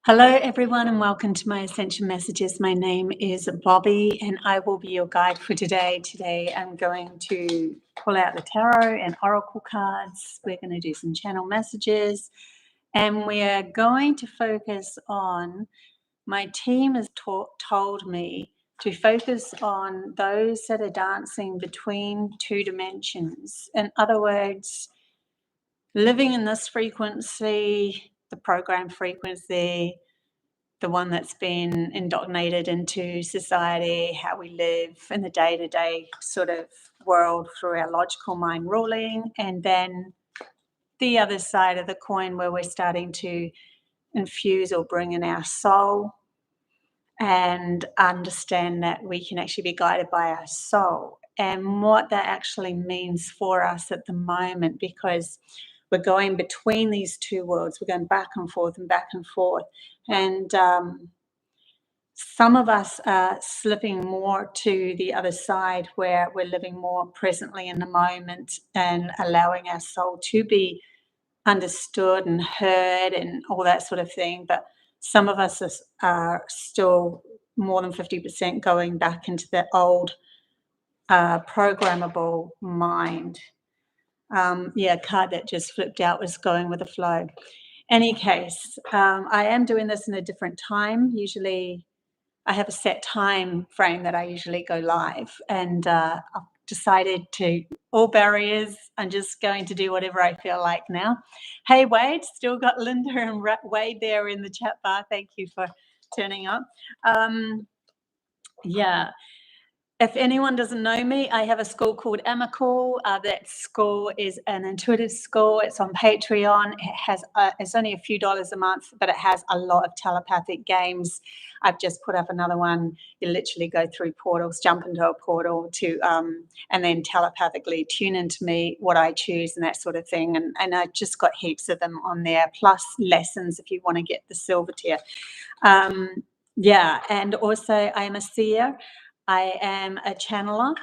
Hello everyone and welcome to my Ascension Messages. My name is Bobbie and I will be your guide for today. Today I'm going to pull out the tarot and oracle cards. We're going to do some channel messages and we're going to focus on, my team has told me to focus on those that are dancing between two dimensions. In other words, living in this frequency, the program frequency, the one that's been indoctrinated into society, how we live in the day-to-day sort of world through our logical mind ruling, and then the other side of the coin where we're starting to infuse or bring in our soul and understand that we can actually be guided by our soul and what that actually means for us at the moment, because we're going between these two worlds. We're going back and forth and back and forth. And some of us are slipping more to the other side where we're living more presently in the moment and allowing our soul to be understood and heard and all that sort of thing. But some of us are still more than 50% going back into the old programmable mind. Yeah, card that just flipped out was going with the flow. Any case, I am doing this in a different time. Usually I have a set time frame that I usually go live, and I've decided to, all barriers, I'm just going to do whatever I feel like now. Hey Wade, still got Linda and Wade there in the chat bar. Thank you for turning up. Yeah. If anyone doesn't know me, I have a school called Amicable. That school is an intuitive school. It's on Patreon. It has it's only a few dollars a month, but it has a lot of telepathic games. I've just put up another one. You literally go through portals, jump into a portal to, and then telepathically tune into me, what I choose, and that sort of thing. And I just got heaps of them on there, plus lessons if you want to get the silver tier. Yeah, and also I am a seer. I am a channeler,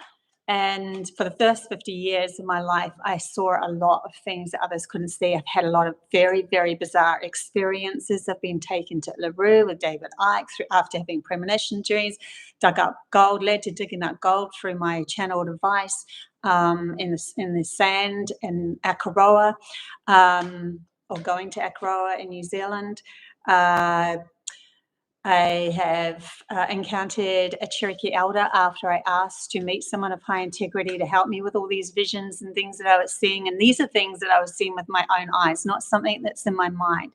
and for the first 50 years of my life, I saw a lot of things that others couldn't see. I've had a lot of very, very bizarre experiences. I've been taken to LaRue with David Icke after having premonition dreams, dug up gold, led to digging up gold through my channel device in the sand in Acrturians, or going to Acrturians in New Zealand. I have encountered a Cherokee elder after I asked to meet someone of high integrity to help me with all these visions and things that I was seeing. And these are things that I was seeing with my own eyes, not something that's in my mind.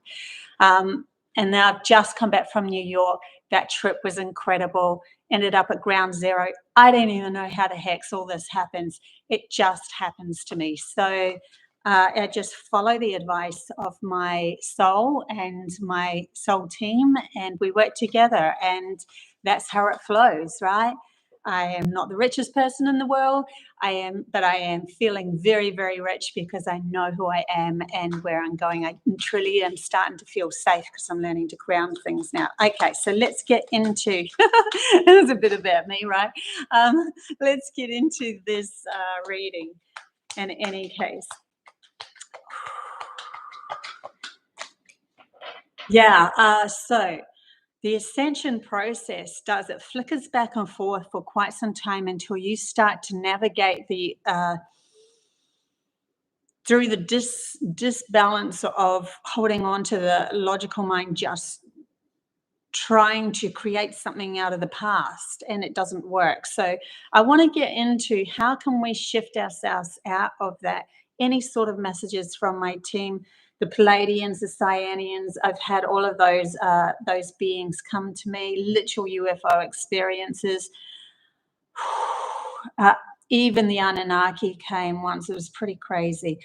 And now I've just come back from New York. That trip was incredible. Ended up at ground zero. I don't even know how the heck all this happens. It just happens to me. So I just follow the advice of my soul and my soul team, and we work together, and that's how it flows, right? I am not the richest person in the world, but I am feeling very, very rich because I know who I am and where I'm going. I truly am starting to feel safe because I'm learning to ground things now. Okay, so let's get into, it was a bit about me, right? Let's get into this reading in any case. Yeah, so the ascension process it flickers back and forth for quite some time until you start to navigate the through the disbalance of holding on to the logical mind, just trying to create something out of the past, and it doesn't work. So I want to get into how can we shift ourselves out of that. Any sort of messages from my team, the Pleiadians, the Cyanians, I've had all of those beings come to me, literal UFO experiences. Even the Anunnaki came once. It was pretty crazy,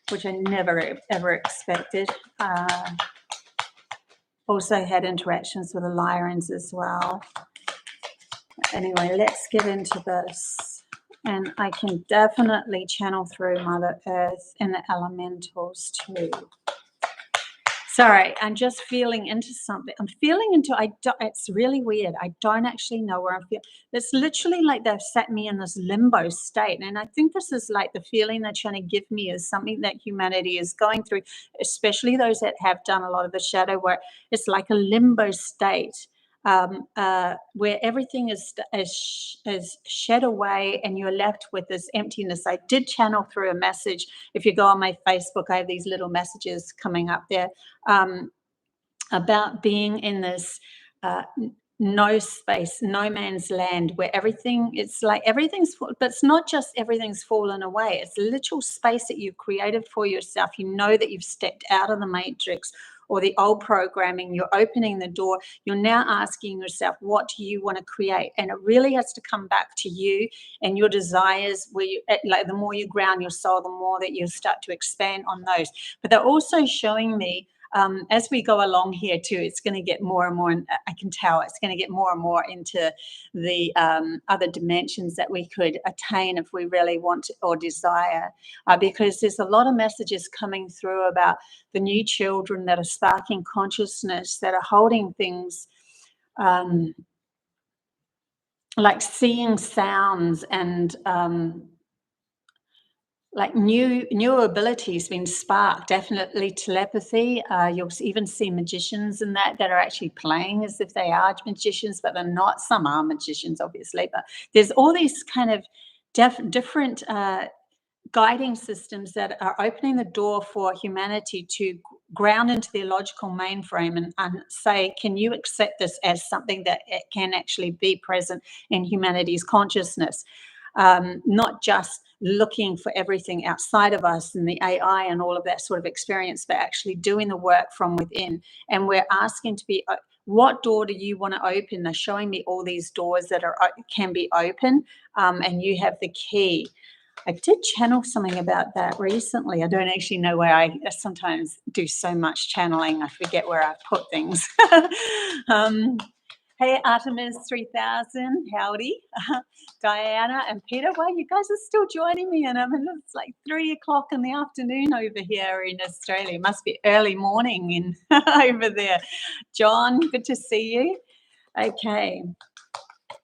which I never ever expected. Also had interactions with the Lions as well. Anyway, let's get into this. And I can definitely channel through Mother Earth and the elementals too. Sorry, I'm just feeling into something. I'm feeling into, it's really weird. I don't actually know where I'm feeling. It's literally like they've set me in this limbo state. And I think this is like the feeling they're trying to give me is something that humanity is going through, especially those that have done a lot of the shadow work. It's like a limbo state. Where everything is shed away and you're left with this emptiness. I did channel through a message. If you go on my Facebook, I have these little messages coming up there about being in this no space, no man's land, where everything, it's like everything's, but it's not just everything's fallen away. It's a literal space that you've created for yourself. You know that you've stepped out of the matrix or the old programming. You're opening the door. You're now asking yourself, what do you want to create? And it really has to come back to you and your desires, where you, like, the more you ground your soul, the more that you start to expand on those. But they're also showing me, as we go along here too, it's going to get more and more, and I can tell it's going to get more and more into the other dimensions that we could attain if we really want to, or desire, because there's a lot of messages coming through about the new children that are sparking consciousness, that are holding things like seeing sounds and like new abilities being sparked. Definitely telepathy. You'll even see magicians in that are actually playing as if they are magicians, but they're not. Some are magicians, obviously, but there's all these kind of different guiding systems that are opening the door for humanity to ground into their logical mainframe and say, can you accept this as something that it can actually be present in humanity's consciousness? Not just looking for everything outside of us and the AI and all of that sort of experience, but actually doing the work from within. And we're asking to be, what door do you want to open? They're showing me all these doors that can be open, and you have the key. I did channel something about that recently. I don't actually know where. I sometimes do so much channeling, I forget where I put things. Hey, Artemis 3000, howdy. Diana and Peter, wow, you guys are still joining me, and it's like 3 o'clock in the afternoon over here in Australia. It must be early morning in over there. John, good to see you. Okay.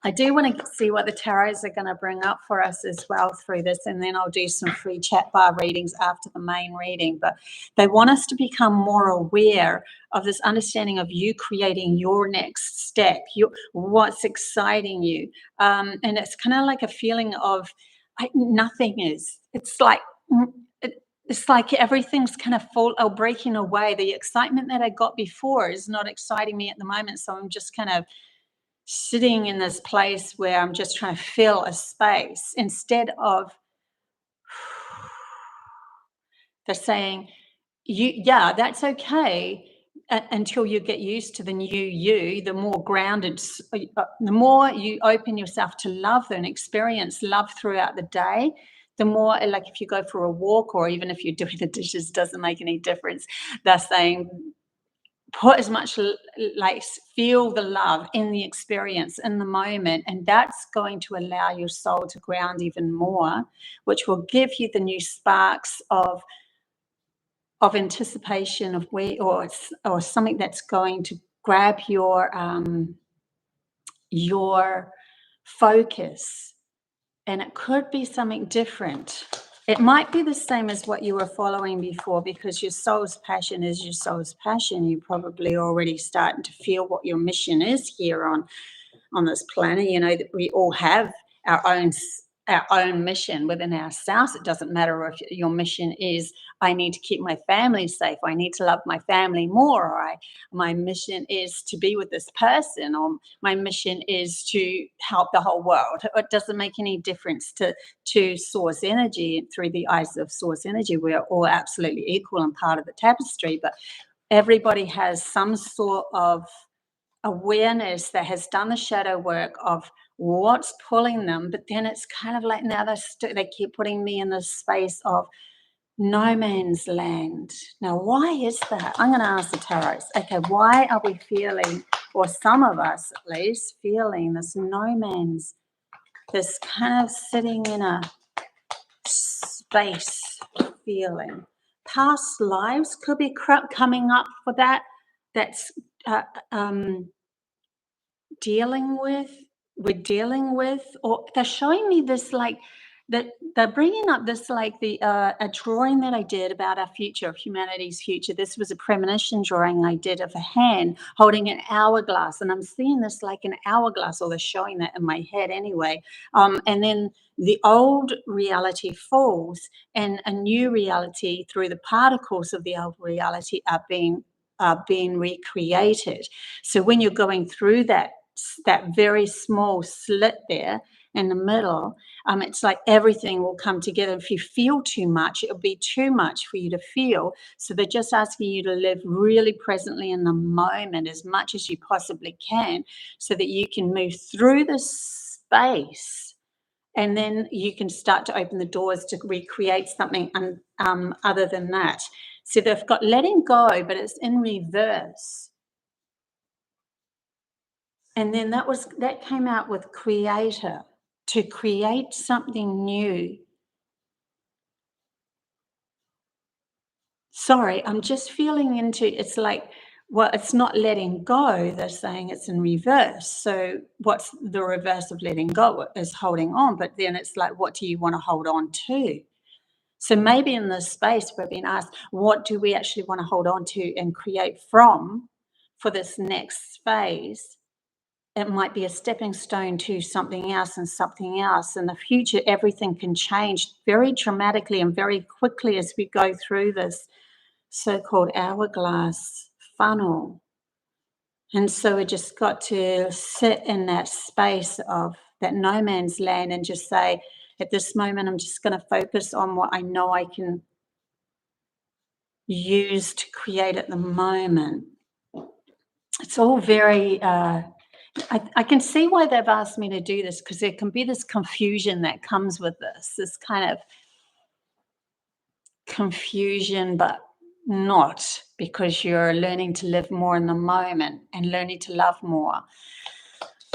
I do want to see what the tarots are going to bring up for us as well through this, and then I'll do some free chat bar readings after the main reading. But they want us to become more aware of this understanding of you creating your next step, what's exciting you. And it's kind of like a feeling of nothing is. It's like everything's kind of breaking away. The excitement that I got before is not exciting me at the moment, so I'm just kind of sitting in this place where I'm just trying to fill a space instead of, they're saying, yeah, that's okay until you get used to the new you, the more grounded, the more you open yourself to love and experience love throughout the day, the more, like if you go for a walk or even if you're doing the dishes, doesn't make any difference. They're saying, put as much, like, feel the love in the experience in the moment, and that's going to allow your soul to ground even more, which will give you the new sparks of anticipation of where, or something that's going to grab your focus. And it could be something different. It might be the same as what you were following before, because your soul's passion is your soul's passion. You're probably already starting to feel what your mission is here on this planet. You know that we all have our own mission within ourselves. It doesn't matter if your mission is, I need to keep my family safe, I need to love my family more, or my mission is to be with this person, or my mission is to help the whole world. It doesn't make any difference to source energy. Through the eyes of source energy, we're all absolutely equal and part of the tapestry, but everybody has some sort of awareness that has done the shadow work of what's pulling them. But then it's kind of like now they keep putting me in this space of no man's land. Now, why is that? I'm going to ask the tarots. Okay, why are we feeling, or some of us at least, feeling this no man's, this kind of sitting in a space feeling? past lives could be coming up for that. That's uh, um, we're dealing with, or they're showing me this like that they're bringing up this like a drawing that I did about our future, of humanity's future. This was a premonition drawing I did of a hand holding an hourglass, and I'm seeing this like an hourglass, or they're showing that in my head anyway. And then the old reality falls, and a new reality through the particles of the old reality are being recreated. So when you're going through that very small slit there in the middle, it's like everything will come together. If you feel too much, it'll be too much for you to feel. So they're just asking you to live really presently in the moment as much as you possibly can, so that you can move through this space, and then you can start to open the doors to recreate something other than that. So they've got letting go, but it's in reverse. And then that came out with creator, to create something new. Sorry, I'm just feeling into, it's like, well, it's not letting go. They're saying it's in reverse. So what's the reverse of letting go? Is holding on. But then it's like, what do you want to hold on to? So maybe in this space, we're being asked, what do we actually want to hold on to and create from for this next phase? It might be a stepping stone to something else and something else. In the future, everything can change very dramatically and very quickly as we go through this so-called hourglass funnel. And so we just got to sit in that space of that no man's land and just say, at this moment, I'm just going to focus on what I know I can use to create at the moment. It's all very I can see why they've asked me to do this, because there can be this confusion that comes with this kind of confusion, but not, because you're learning to live more in the moment and learning to love more.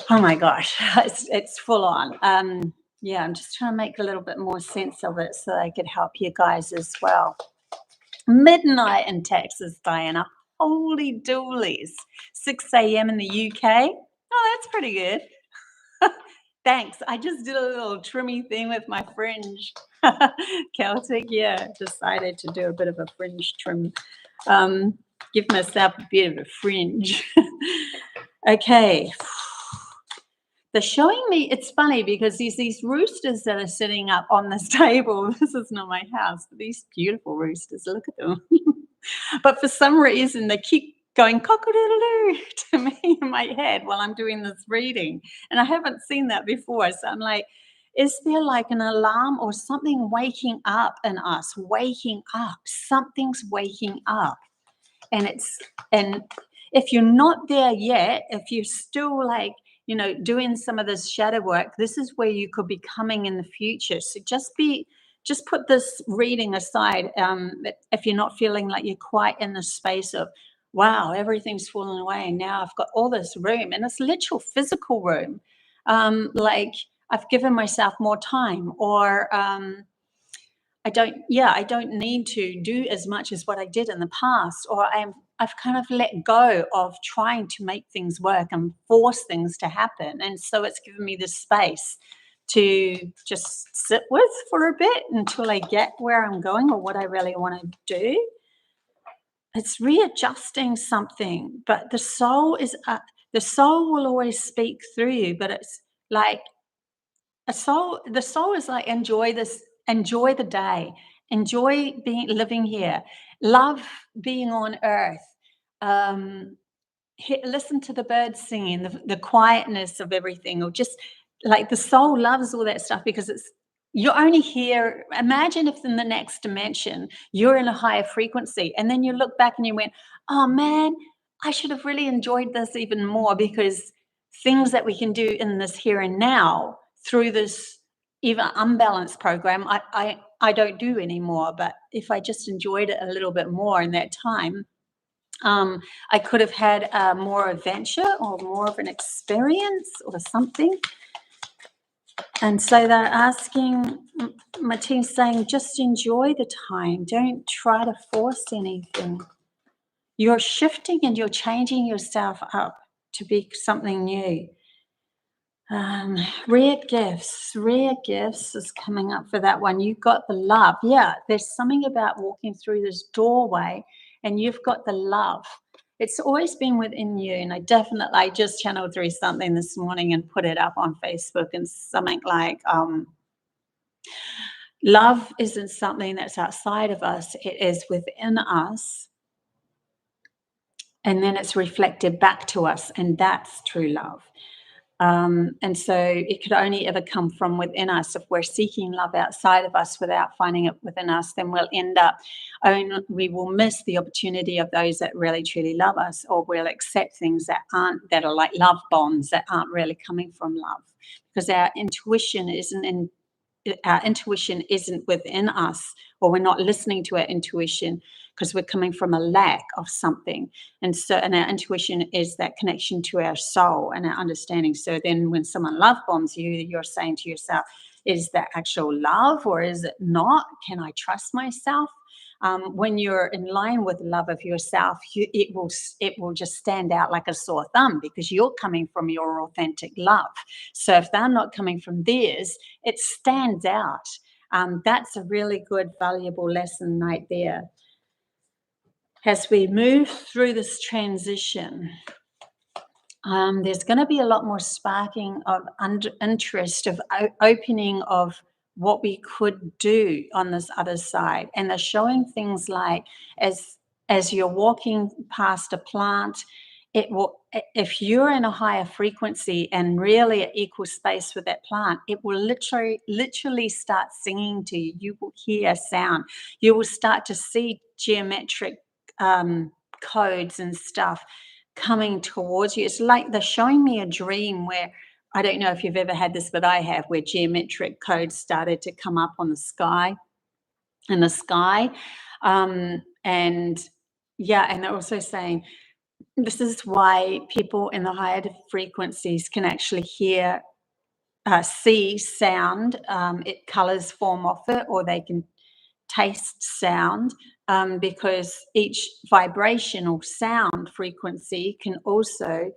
Oh my gosh, it's full on. Yeah, I'm just trying to make a little bit more sense of it so I could help you guys as well. Midnight in Texas, Diana. Holy doolies. 6 a.m. in the UK. Oh, that's pretty good. Thanks. I just did a little trimmy thing with my fringe. Celtic, yeah. Decided to do a bit of a fringe trim. Give myself a bit of a fringe. Okay. They're showing me, it's funny because these roosters that are sitting up on this table. This is not my house, but these beautiful roosters, look at them. But for some reason, they keep going cock-a-doodle-doo to me in my head while I'm doing this reading. And I haven't seen that before. So I'm like, is there like an alarm or something waking up in us? Waking up. Something's waking up. And if you're not there yet, if you're still like, doing some of this shadow work, this is where you could be coming in the future. So just put this reading aside if you're not feeling like you're quite in the space of, wow, everything's fallen away and now I've got all this room, and it's literal physical room. Like I've given myself more time, or I don't need to do as much as what I did in the past, or I've kind of let go of trying to make things work and force things to happen. And so it's given me this space to just sit with for a bit until I get where I'm going or what I really want to do. It's readjusting something, but the soul will always speak through you, but it's like the soul is like, enjoy the day, enjoy living here, love being on earth, listen to the birds singing, the quietness of everything, or just like the soul loves all that stuff, because you're only here. Imagine if in the next dimension you're in a higher frequency, and then you look back and you went, oh man, I should have really enjoyed this even more, because things that we can do in this here and now through this even unbalanced program, I don't do anymore. But if I just enjoyed it a little bit more in that time, I could have had more adventure or more of an experience or something. And so they're asking, my team's saying, just enjoy the time. Don't try to force anything. You're shifting and you're changing yourself up to be something new. Rare gifts is coming up for that one. You've got the love. Yeah, there's something about walking through this doorway and you've got the love. It's always been within you. And I just channeled through something this morning and put it up on Facebook, and something like, love isn't something that's outside of us. It is within us. And then it's reflected back to us. And that's true love. And so it could only ever come from within us. If we're seeking love outside of us without finding it within us, then we'll end up, we will miss the opportunity of those that really truly love us, or we'll accept things that are like love bombs that aren't really coming from love, because our intuition isn't within us, or we're not listening to our intuition because we're coming from a lack of something. And our intuition is that connection to our soul and our understanding. So then when someone love bombs you, you're saying to yourself, is that actual love or is it not? Can I trust myself? When you're in line with love of yourself, it will just stand out like a sore thumb, because you're coming from your authentic love. So if they're not coming from theirs, it stands out. That's a really good, valuable lesson right there. As we move through this transition, there's going to be a lot more sparking of interest, of opening of what we could do on this other side. And they're showing things like, as you're walking past a plant, it will, if you're in a higher frequency and really at equal space with that plant, it will literally start singing to you. You will hear sound. You will start to see geometric codes and stuff coming towards you. It's like they're showing me a dream where, I don't know if you've ever had this, but I have, where geometric codes started to come up on the sky, in the sky. And they're also saying this is why people in the higher frequencies can actually hear, see sound. Colors form off it, or they can taste sound, because each vibrational sound frequency can also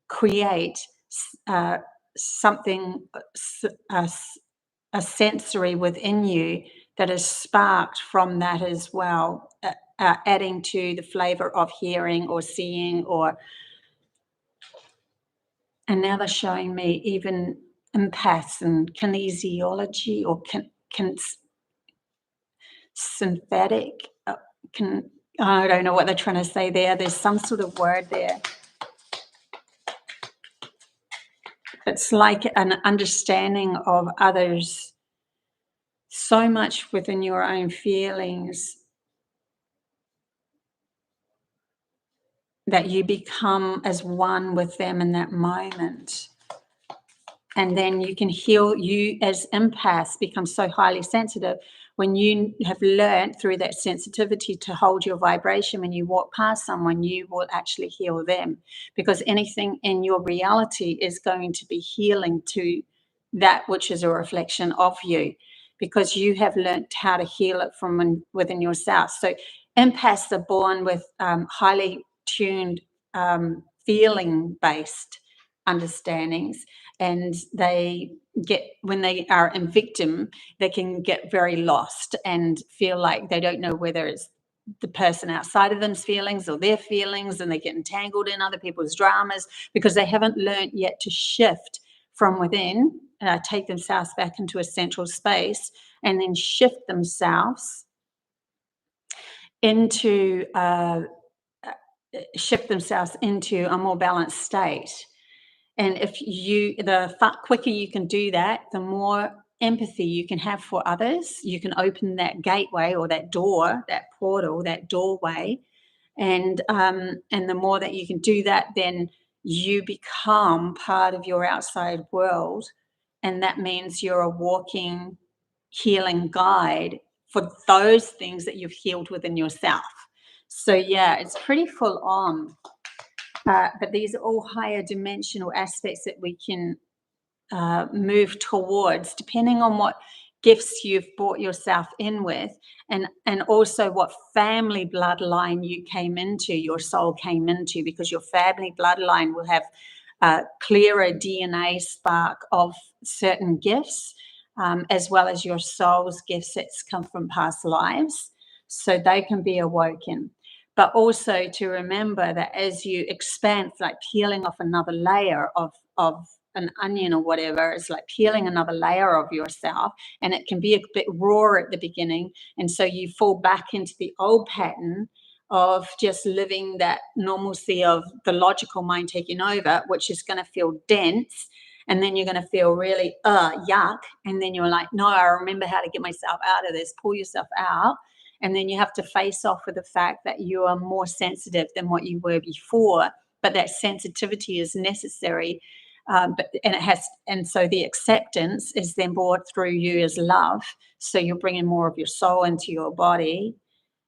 create something, a sensory within you that is sparked from that as well, adding to the flavor of hearing or seeing. And now they're showing me even empaths and kinesiology, or synthetic, I don't know what they're trying to say there. There's some sort of word there. It's like an understanding of others so much within your own feelings that you become as one with them in that moment. And then you can heal. You as empaths become so highly sensitive when you have learned through that sensitivity to hold your vibration. When you walk past someone, you will actually heal them, because anything in your reality is going to be healing to that which is a reflection of you, because you have learned how to heal it from within yourself. So empaths are born with highly tuned, feeling-based understandings, and when they are in victim, they can get very lost and feel like they don't know whether it's the person outside of them's feelings or their feelings, and they get entangled in other people's dramas because they haven't learned yet to shift from within, take themselves back into a central space, and then shift themselves into a more balanced state. And the quicker you can do that, the more empathy you can have for others. You can open that gateway, or that door, that portal, that doorway. And the more that you can do that, then you become part of your outside world. And that means you're a walking healing guide for those things that you've healed within yourself. So yeah, it's pretty full on. But these are all higher dimensional aspects that we can move towards, depending on what gifts you've brought yourself in with, and also what family bloodline you came into, your soul came into, because your family bloodline will have a clearer DNA spark of certain gifts, as well as your soul's gifts that's come from past lives, so they can be awoken. But also to remember that as you expand, it's like peeling off another layer of an onion or whatever. It's like peeling another layer of yourself, and it can be a bit raw at the beginning, and so you fall back into the old pattern of just living that normalcy of the logical mind taking over, which is going to feel dense, and then you're going to feel really yuck, and then you're like, no, I remember how to get myself out of this. Pull yourself out, and then you have to face off with the fact that you are more sensitive than what you were before, but that sensitivity is necessary. So the acceptance is then brought through you as love. So you're bringing more of your soul into your body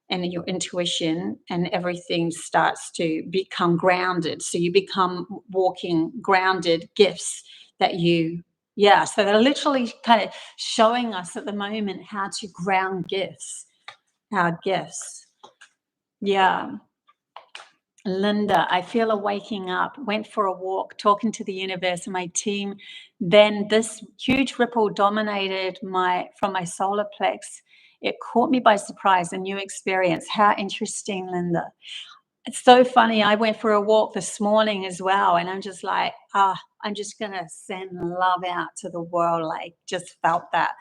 and your intuition, and everything starts to become grounded. So you become walking grounded gifts that you, so they're literally kind of showing us at the moment how to ground gifts, our gifts. Yeah. Linda, I feel a waking up, went for a walk, talking to the universe and my team. Then this huge ripple dominated from my solar plex. It caught me by surprise, a new experience. How interesting, Linda. It's so funny. I went for a walk this morning as well, and I'm just like, I'm just going to send love out to the world. Like, just felt that.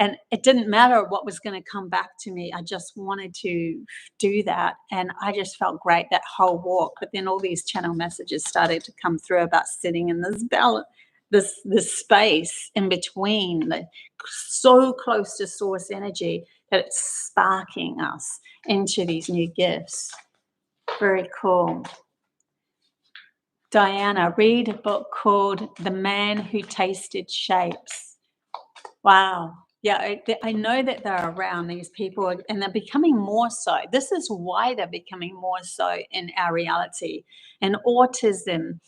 And it didn't matter what was going to come back to me. I just wanted to do that. And I just felt great that whole walk. But then all these channel messages started to come through about sitting in this balance, this space in between, like, so close to source energy that it's sparking us into these new gifts. Very cool. Diana, read a book called The Man Who Tasted Shapes. Wow. Yeah, I know that they're around, these people, and they're becoming more so. This is why they're becoming more so in our reality. And autism,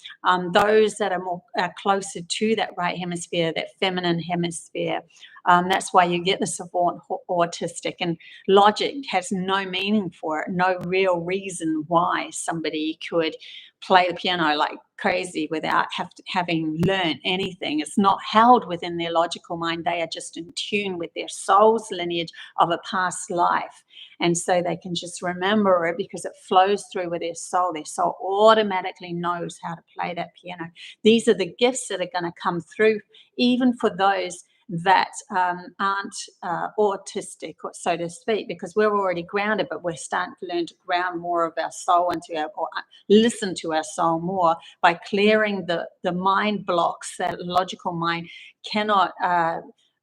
those that are closer to that right hemisphere, that feminine hemisphere, that's why you get the savant autistic, and logic has no meaning for it, no real reason why somebody could play the piano like crazy without having learned anything. It's not held within their logical mind. They are just in tune with their soul's lineage of a past life. And so they can just remember it because it flows through with their soul. Their soul automatically knows how to play that piano. These are the gifts that are going to come through, even for those that aren't autistic, so to speak, because we're already grounded, but we're starting to learn to ground more of our soul or listen to our soul more by clearing the mind blocks that logical mind cannot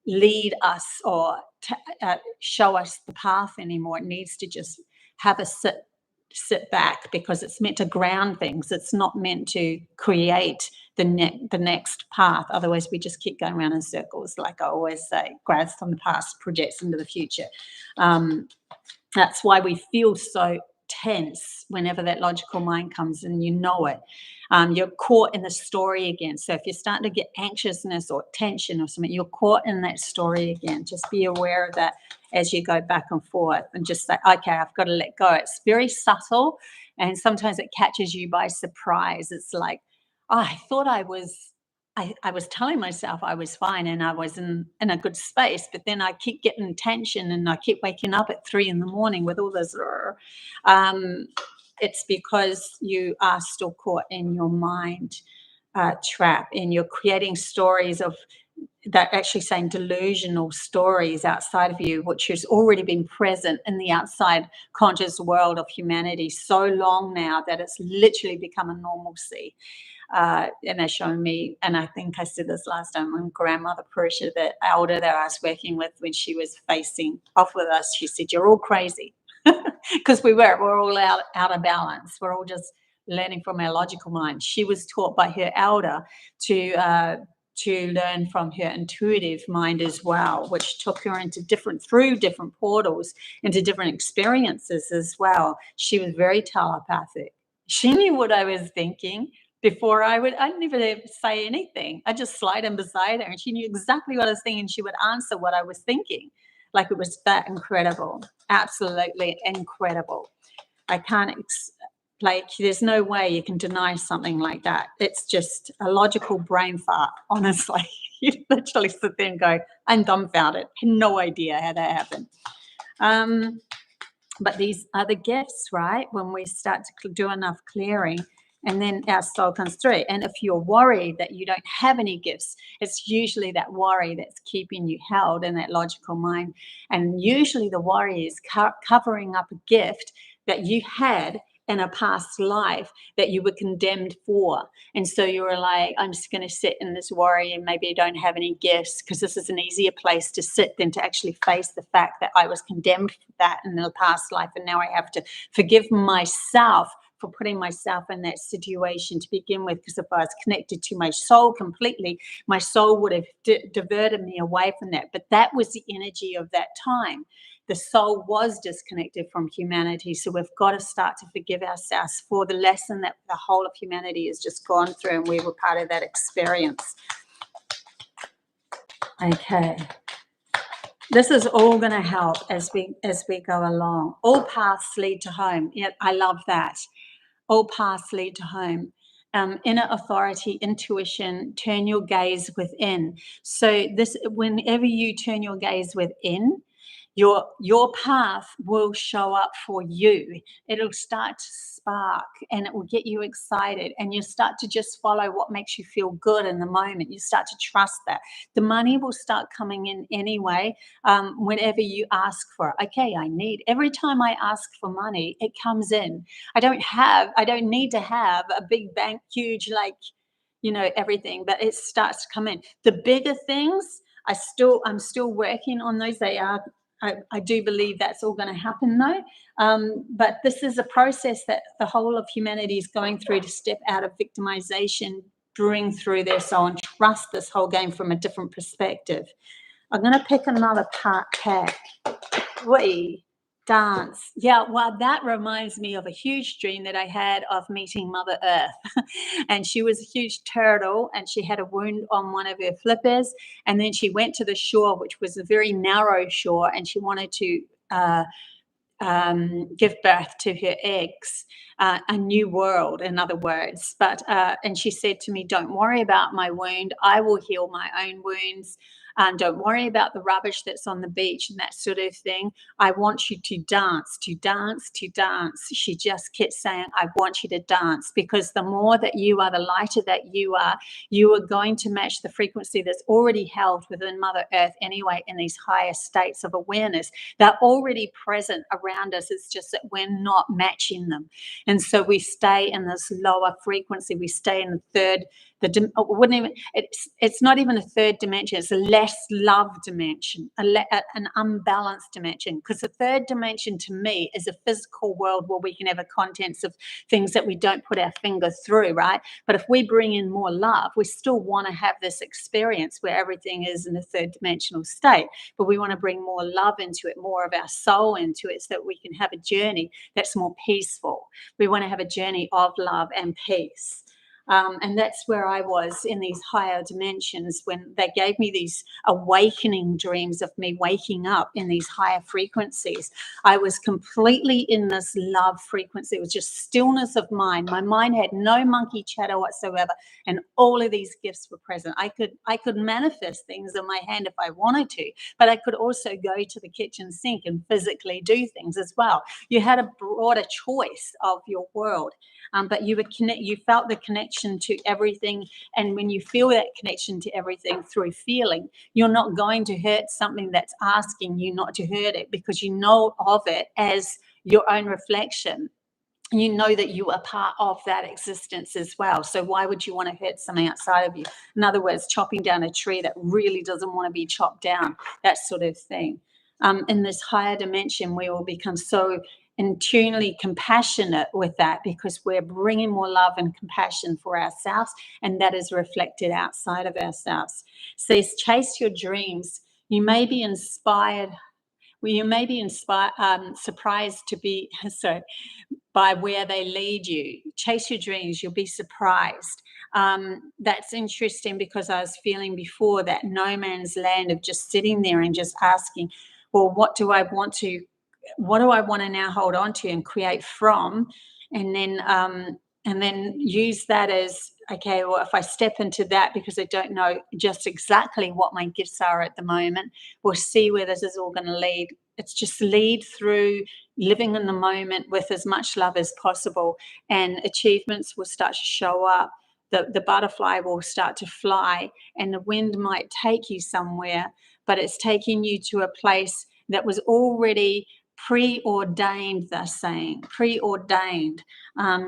lead us or show us the path anymore. It needs to just have a sit back, because it's meant to ground things. It's not meant to create the next path. Otherwise, we just keep going around in circles. Like I always say, grabs from the past, projects into the future. That's why we feel so tense whenever that logical mind comes, and you know it. You're caught in the story again. So if you're starting to get anxiousness or tension or something, you're caught in that story again. Just be aware of that as you go back and forth, and just say, okay, I've got to let go. It's very subtle, and sometimes it catches you by surprise. It's like, I thought I was telling myself I was fine and I was in a good space, but then I keep getting tension and I keep waking up at 3 a.m. with all this. It's because you are still caught in your mind trap, and you're creating stories of that, actually saying delusional stories outside of you, which has already been present in the outside conscious world of humanity so long now that it's literally become a normalcy. And they're showing me, and I think I said this last time, my grandmother Parisha, the elder that I was working with when she was facing off with us, she said, "You're all crazy," because we're all out of balance. We're all just learning from our logical mind. She was taught by her elder to learn from her intuitive mind as well, which took her through different portals, into different experiences as well. She was very telepathic. She knew what I was thinking. before I'd never ever say anything. I just slide in beside her and she knew exactly what I was thinking. She would answer what I was thinking. Like, it was that incredible. Absolutely incredible. I can't, like, there's no way you can deny something like that. It's just a logical brain fart, honestly. You literally sit there and go, I'm dumbfounded. I had no idea how that happened. But these are the gifts, right? When we start to do enough clearing, and then our soul comes through. And if you're worried that you don't have any gifts, it's usually that worry that's keeping you held in that logical mind. And usually the worry is covering up a gift that you had in a past life that you were condemned for. And so you were like, I'm just going to sit in this worry and maybe I don't have any gifts, because this is an easier place to sit than to actually face the fact that I was condemned for that in the past life. And now I have to forgive myself for putting myself in that situation to begin with, because if I was connected to my soul completely, my soul would have diverted me away from that. But that was the energy of that time. The soul was disconnected from humanity. So we've got to start to forgive ourselves for the lesson that the whole of humanity has just gone through, and we were part of that experience. Okay. This is all going to help as we go along. All paths lead to home. Yeah, I love that. All paths lead to home. Inner authority, intuition, turn your gaze within. So this, whenever you turn your gaze within, your path will show up for you. It'll start to spark and it will get you excited, and you start to just follow what makes you feel good in the moment. You start to trust that the money will start coming in anyway. Whenever you ask for it. Okay, every time I ask for money, it comes in. I don't need to have a big bank, huge, like, everything, but it starts to come in. The bigger things, I'm still working on those. I do believe that's all going to happen though. But this is a process that the whole of humanity is going through to step out of victimization, bring through their soul and trust this whole game from a different perspective. I'm going to pick another pack. Wait, dance. Yeah, well, that reminds me of a huge dream that I had of meeting Mother Earth. And she was a huge turtle, and she had a wound on one of her flippers. And then she went to the shore, which was a very narrow shore, and she wanted to give birth to her eggs, a new world, in other words. But and she said to me, don't worry about my wound. I will heal my own wounds. Don't worry about the rubbish that's on the beach and that sort of thing. I want you to dance, to dance, to dance. She just kept saying, I want you to dance, because the more that you are, the lighter that you are going to match the frequency that's already held within Mother Earth anyway, in these higher states of awareness. They're already present around us. It's just that we're not matching them. And so we stay in this lower frequency. We stay in the third, it's not even a third dimension. It's a less love dimension, an unbalanced dimension. Because the third dimension to me is a physical world where we can have a contents of things that we don't put our finger through, right? But if we bring in more love, we still want to have this experience where everything is in a third dimensional state. But we want to bring more love into it, more of our soul into it, so that we can have a journey that's more peaceful. We want to have a journey of love and peace. And that's where I was in these higher dimensions when they gave me these awakening dreams of me waking up in these higher frequencies. I was completely in this love frequency. It was just stillness of mind. My mind had no monkey chatter whatsoever, and all of these gifts were present. I could manifest things in my hand if I wanted to, but I could also go to the kitchen sink and physically do things as well. You had a broader choice of your world. But you felt the connection to everything. And when you feel that connection to everything through feeling, you're not going to hurt something that's asking you not to hurt it, because you know of it as your own reflection. You know that you are part of that existence as well. So why would you want to hurt something outside of you? In other words, chopping down a tree that really doesn't want to be chopped down, that sort of thing. In this higher dimension, we will become so internally compassionate with that, because we're bringing more love and compassion for ourselves, and that is reflected outside of ourselves. So chase your dreams. You may be inspired. Well, you may be surprised to be by where they lead you. Chase your dreams. You'll be surprised. That's interesting because I was feeling before that no man's land of just sitting there and just asking, well, what do I want to now hold on to and create from? And then use that as, okay, well, if I step into that because I don't know just exactly what my gifts are at the moment, we'll see where this is all going to lead. It's just lead through living in the moment with as much love as possible, and achievements will start to show up. The butterfly will start to fly, and the wind might take you somewhere, but it's taking you to a place that was already preordained, they're saying, preordained.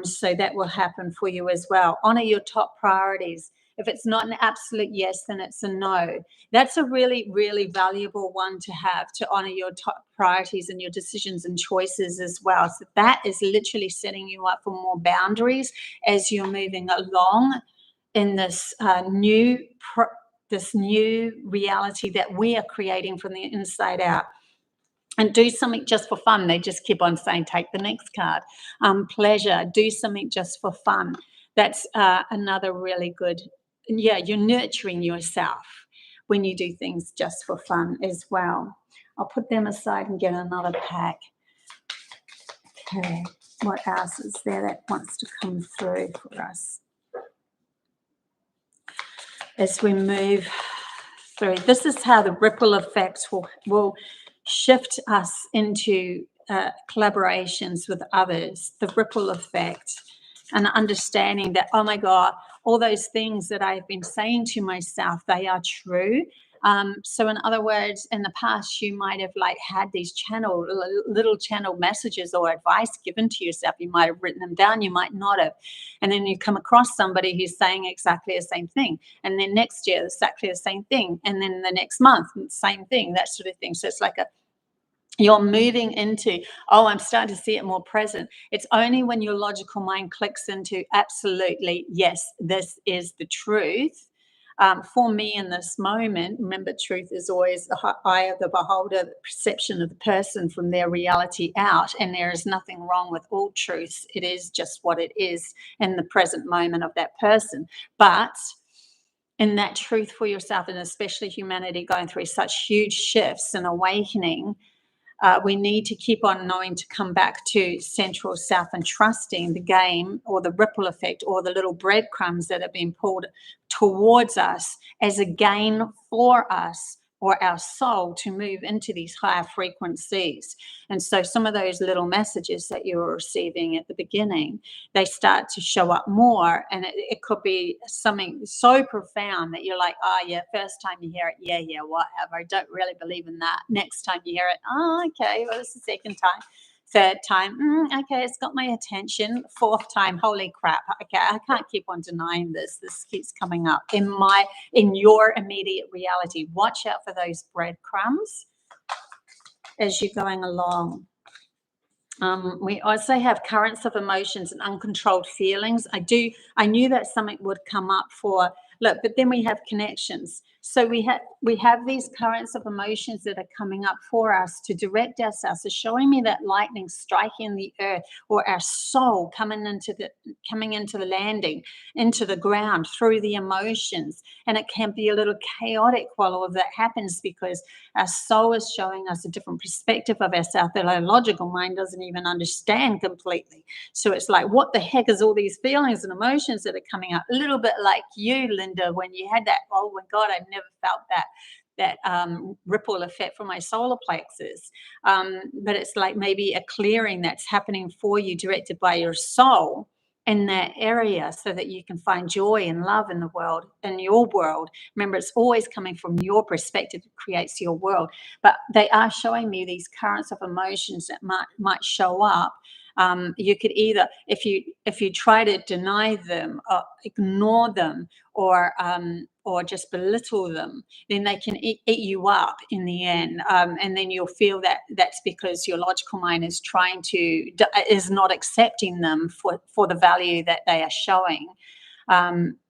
So that will happen for you as well. Honor your top priorities. If it's not an absolute yes, then it's a no. That's a really, really valuable one to have, to honor your top priorities and your decisions and choices as well. So that is literally setting you up for more boundaries as you're moving along in this new reality that we are creating from the inside out. And do something just for fun. They just keep on saying, take the next card. Pleasure, do something just for fun. That's another really good, yeah, you're nurturing yourself when you do things just for fun as well. I'll put them aside and get another pack. Okay, what else is there that wants to come through for us as we move through? This is how the ripple effects will shift us into collaborations with others, the ripple effect, and understanding that, oh my God, all those things that I've been saying to myself, they are true. So in other words, in the past, you might have had these little channel messages or advice given to yourself. You might have written them down, you might not have. And then you come across somebody who's saying exactly the same thing. And then next year, exactly the same thing. And then the next month, same thing, that sort of thing. So it's like you're moving into, oh, I'm starting to see it more present. It's only when your logical mind clicks into absolutely, yes, this is the truth. For me in this moment, remember, truth is always the eye of the beholder, the perception of the person from their reality out. And there is nothing wrong with all truths. It is just what it is in the present moment of that person. But in that truth for yourself, and especially humanity going through such huge shifts and awakening, we need to keep on knowing to come back to central self and trusting the game or the ripple effect or the little breadcrumbs that have been pulled towards us as a gain for us or our soul to move into these higher frequencies. And so some of those little messages that you were receiving at the beginning, they start to show up more, and it could be something so profound that you're like, oh yeah, first time you hear it, yeah, whatever, I don't really believe in that. Next time you hear it, oh, okay, well, it's the second time. Third time, okay, it's got my attention. Fourth time, holy crap, okay, I can't keep on denying this. This keeps coming up in your immediate reality. Watch out for those breadcrumbs as you're going along. We also have currents of emotions and uncontrolled feelings. I knew that something would come up for, look, but then we have connections. So we have these currents of emotions that are coming up for us to direct ourselves. So showing me that lightning striking the earth, or our soul coming into the landing, into the ground through the emotions. And it can be a little chaotic while all of that happens, because our soul is showing us a different perspective of ourselves that our logical mind doesn't even understand completely. So it's like, what the heck is all these feelings and emotions that are coming up? A little bit like you, Linda, when you had that, oh my God, I've never felt that ripple effect from my solar plexus. But it's like maybe a clearing that's happening for you, directed by your soul in that area, so that you can find joy and love in the world, in your world. Remember, it's always coming from your perspective. It creates your world. But they are showing me these currents of emotions that might show up. You could either, if you try to deny them or ignore them or just belittle them, then they can eat you up in the end, and then you'll feel that that's because your logical mind is not accepting them for the value that they are showing.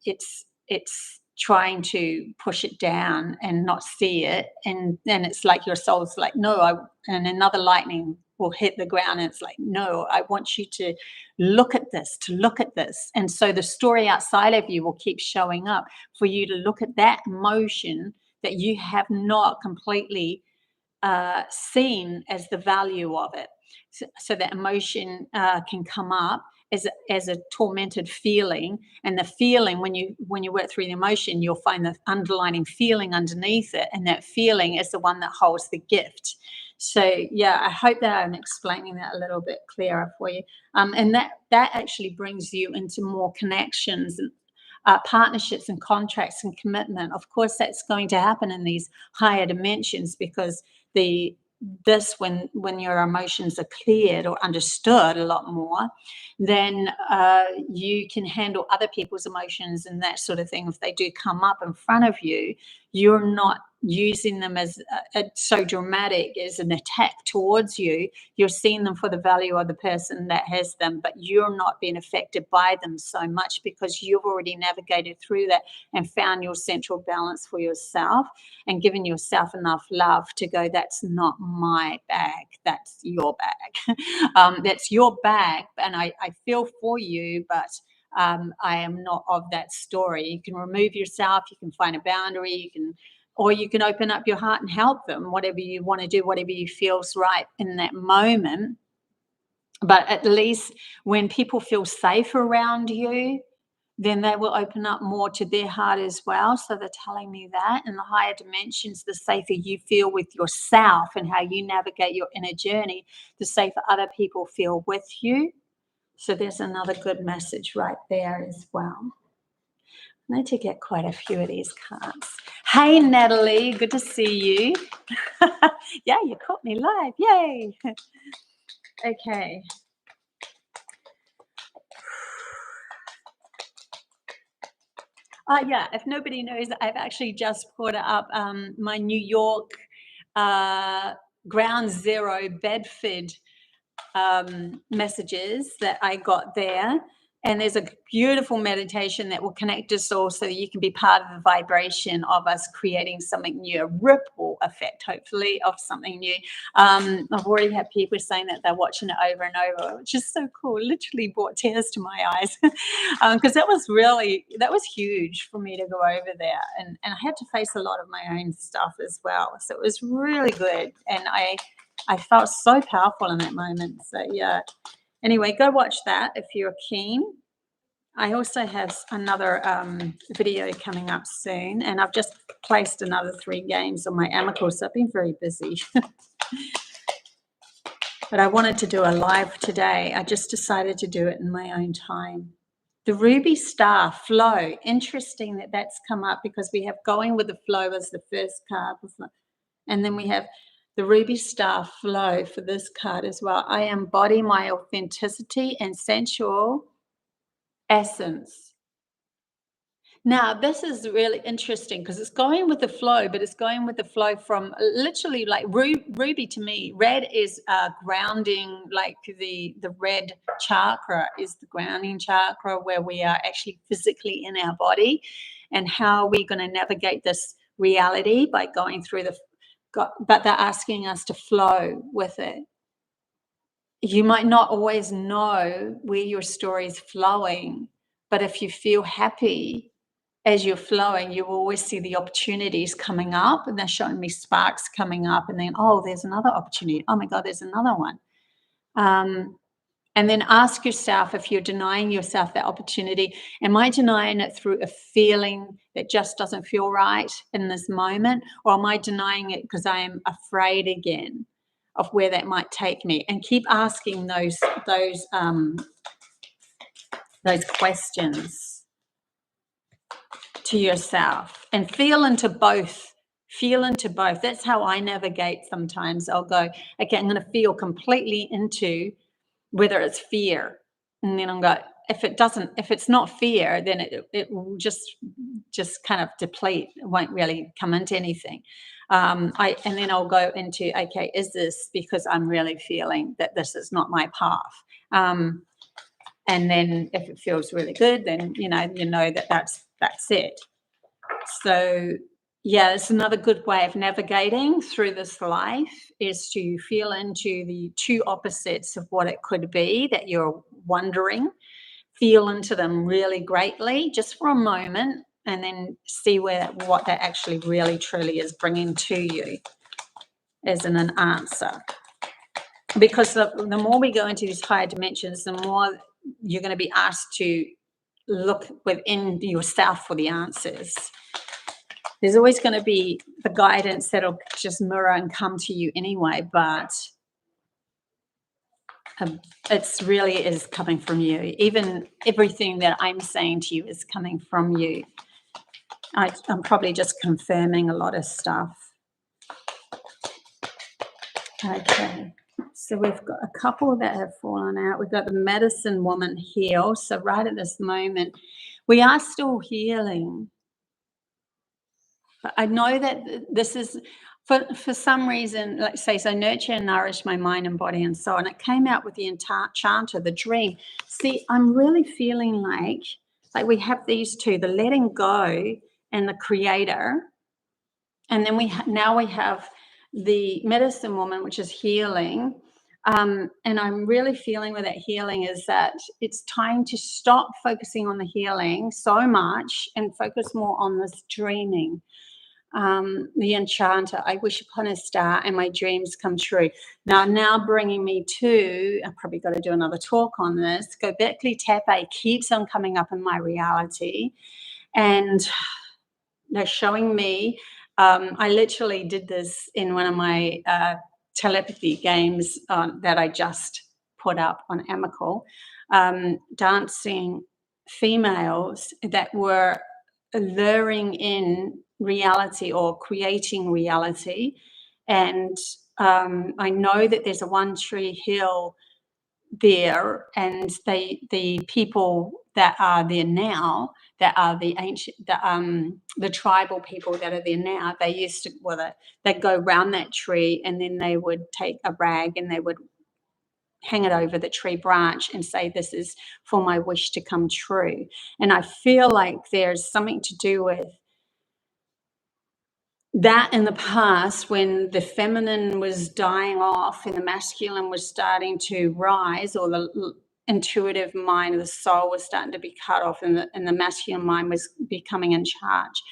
It's trying to push it down and not see it, and then it's like your soul's like, no, and another lightning will hit the ground, and it's like, no, I want you to look at this, and so the story outside of you will keep showing up for you to look at that emotion that you have not completely seen as the value of it. So that emotion can come up as a tormented feeling, and the feeling, when you work through the emotion, you'll find the underlying feeling underneath it, and that feeling is the one that holds the gift. So yeah, I hope that I'm explaining that a little bit clearer for you, and that actually brings you into more connections and partnerships and contracts and commitment. Of course, that's going to happen in these higher dimensions, because when your emotions are cleared or understood a lot more, then you can handle other people's emotions and that sort of thing. If they do come up in front of you, you're not using them as so dramatic as an attack towards you. You're seeing them for the value of the person that has them, but you're not being affected by them so much, because you've already navigated through that and found your central balance for yourself, and given yourself enough love to go, that's not my bag, that's your bag. That's your bag, and I feel for you, but I am not of that story. You can remove yourself, you can find a boundary, or you can open up your heart and help them, whatever you want to do, whatever you feels right in that moment. But at least when people feel safe around you, then they will open up more to their heart as well. So they're telling me that in the higher dimensions, the safer you feel with yourself and how you navigate your inner journey, the safer other people feel with you. So there's another good message right there as well. I need to get quite a few of these cards. Hey, Natalie, good to see you. Yeah, you caught me live. Yay. Okay. Yeah, if nobody knows, I've actually just put up my New York Ground Zero Bedford messages that I got there. And there's a beautiful meditation that will connect us all, so that you can be part of the vibration of us creating something new, a ripple effect, hopefully, of something new. I've already had people saying that they're watching it over and over, which is so cool. Literally brought tears to my eyes, because that was huge for me to go over there. And I had to face a lot of my own stuff as well. So it was really good. And I felt so powerful in that moment. So yeah. Anyway, go watch that if you're keen. I also have another video coming up soon, and I've just placed another 3 games on my Amicable, so I've been very busy. But I wanted to do a live today. I just decided to do it in my own time. The Ruby Star Flow. Interesting that that's come up, because we have Going with the Flow as the first card. And then we have the Ruby Star Flow for this card as well. I embody my authenticity and sensual essence. Now, this is really interesting, because it's going with the flow, but it's going with the flow from literally like Ruby to me. Red is grounding, like the red chakra is the grounding chakra, where we are actually physically in our body, and how we're going to navigate this reality by going through but they're asking us to flow with it. You might not always know where your story is flowing, but if you feel happy as you're flowing, you will always see the opportunities coming up, and they're showing me sparks coming up, and then, oh, there's another opportunity. Oh my God, there's another one. And then ask yourself, if you're denying yourself that opportunity, am I denying it through a feeling that just doesn't feel right in this moment? Or am I denying it because I am afraid again of where that might take me? And keep asking those questions to yourself, and feel into both. That's how I navigate sometimes. I'll go, okay, I'm going to feel completely into whether it's fear, and then I'll go, if it's not fear, then it will just kind of deplete. It won't really come into anything. And then I'll go into, okay, is this because I'm really feeling that this is not my path? And then if it feels really good, then you know that that's it. So yeah, it's another good way of navigating through this life is to feel into the two opposites of what it could be that you're wondering. Feel into them really greatly just for a moment, and then see what that actually really truly is bringing to you as an answer. Because the more we go into these higher dimensions, the more you're going to be asked to look within yourself for the answers. There's always going to be the guidance that'll just mirror and come to you anyway, but it's really is coming from you. Even everything that I'm saying to you is coming from you. I'm probably just confirming a lot of stuff. Okay, so we've got a couple that have fallen out. We've got the medicine woman heal. So right at this moment, we are still healing. But I know that this is, for some reason, let's say, so nurture and nourish my mind and body and soul. And it came out with the enchanter, the dream. See, I'm really feeling like we have these two, the letting go and the creator. And then now we have the medicine woman, which is healing. And I'm really feeling with that healing is that it's time to stop focusing on the healing so much and focus more on this dreaming. The enchanter, I wish upon a star and my dreams come true. Now bringing me to, I've probably got to do another talk on this. Göbekli Tepe keeps on coming up in my reality. And they're showing me, I literally did this in one of my telepathy games that I just put up on Amical, dancing females that were luring in reality or creating reality. And I know that there's a One Tree Hill there, and the people that are there now, that are the ancient, the tribal people that are there now, they used to, they'd go round that tree and then they would take a rag and they would hang it over the tree branch and say, this is for my wish to come true. And I feel like there's something to do with that in the past, when the feminine was dying off and the masculine was starting to rise, or the intuitive mind of the soul was starting to be cut off, and the masculine mind was becoming in charge,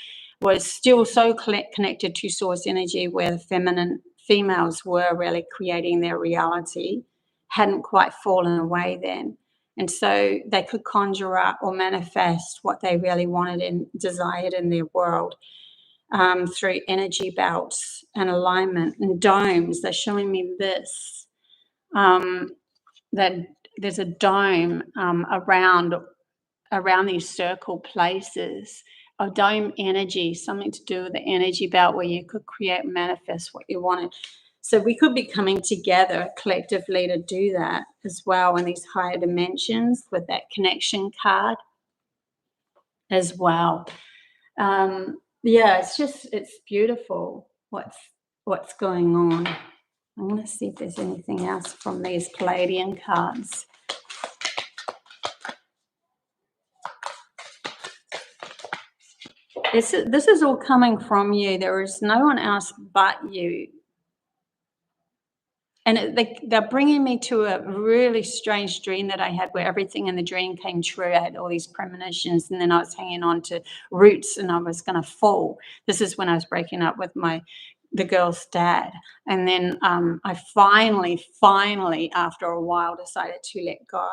was still so connected to source energy, where the feminine females were really creating their reality, hadn't quite fallen away then. And so they could conjure up or manifest what they really wanted and desired in their world. Through energy belts and alignment and domes. They're showing me this, that there's a dome around these circle places, a dome energy, something to do with the energy belt where you could create and manifest what you wanted. So we could be coming together collectively to do that as well in these higher dimensions with that connection card as well. Yeah, it's beautiful what's going on. I want to see if there's anything else from these Pleiadian cards. This is all coming from you. There is no one else but you. And they're bringing me to a really strange dream that I had, where everything in the dream came true. I had all these premonitions, and then I was hanging on to roots and I was going to fall. This is when I was breaking up with the girl's dad. And then I finally, after a while, decided to let go.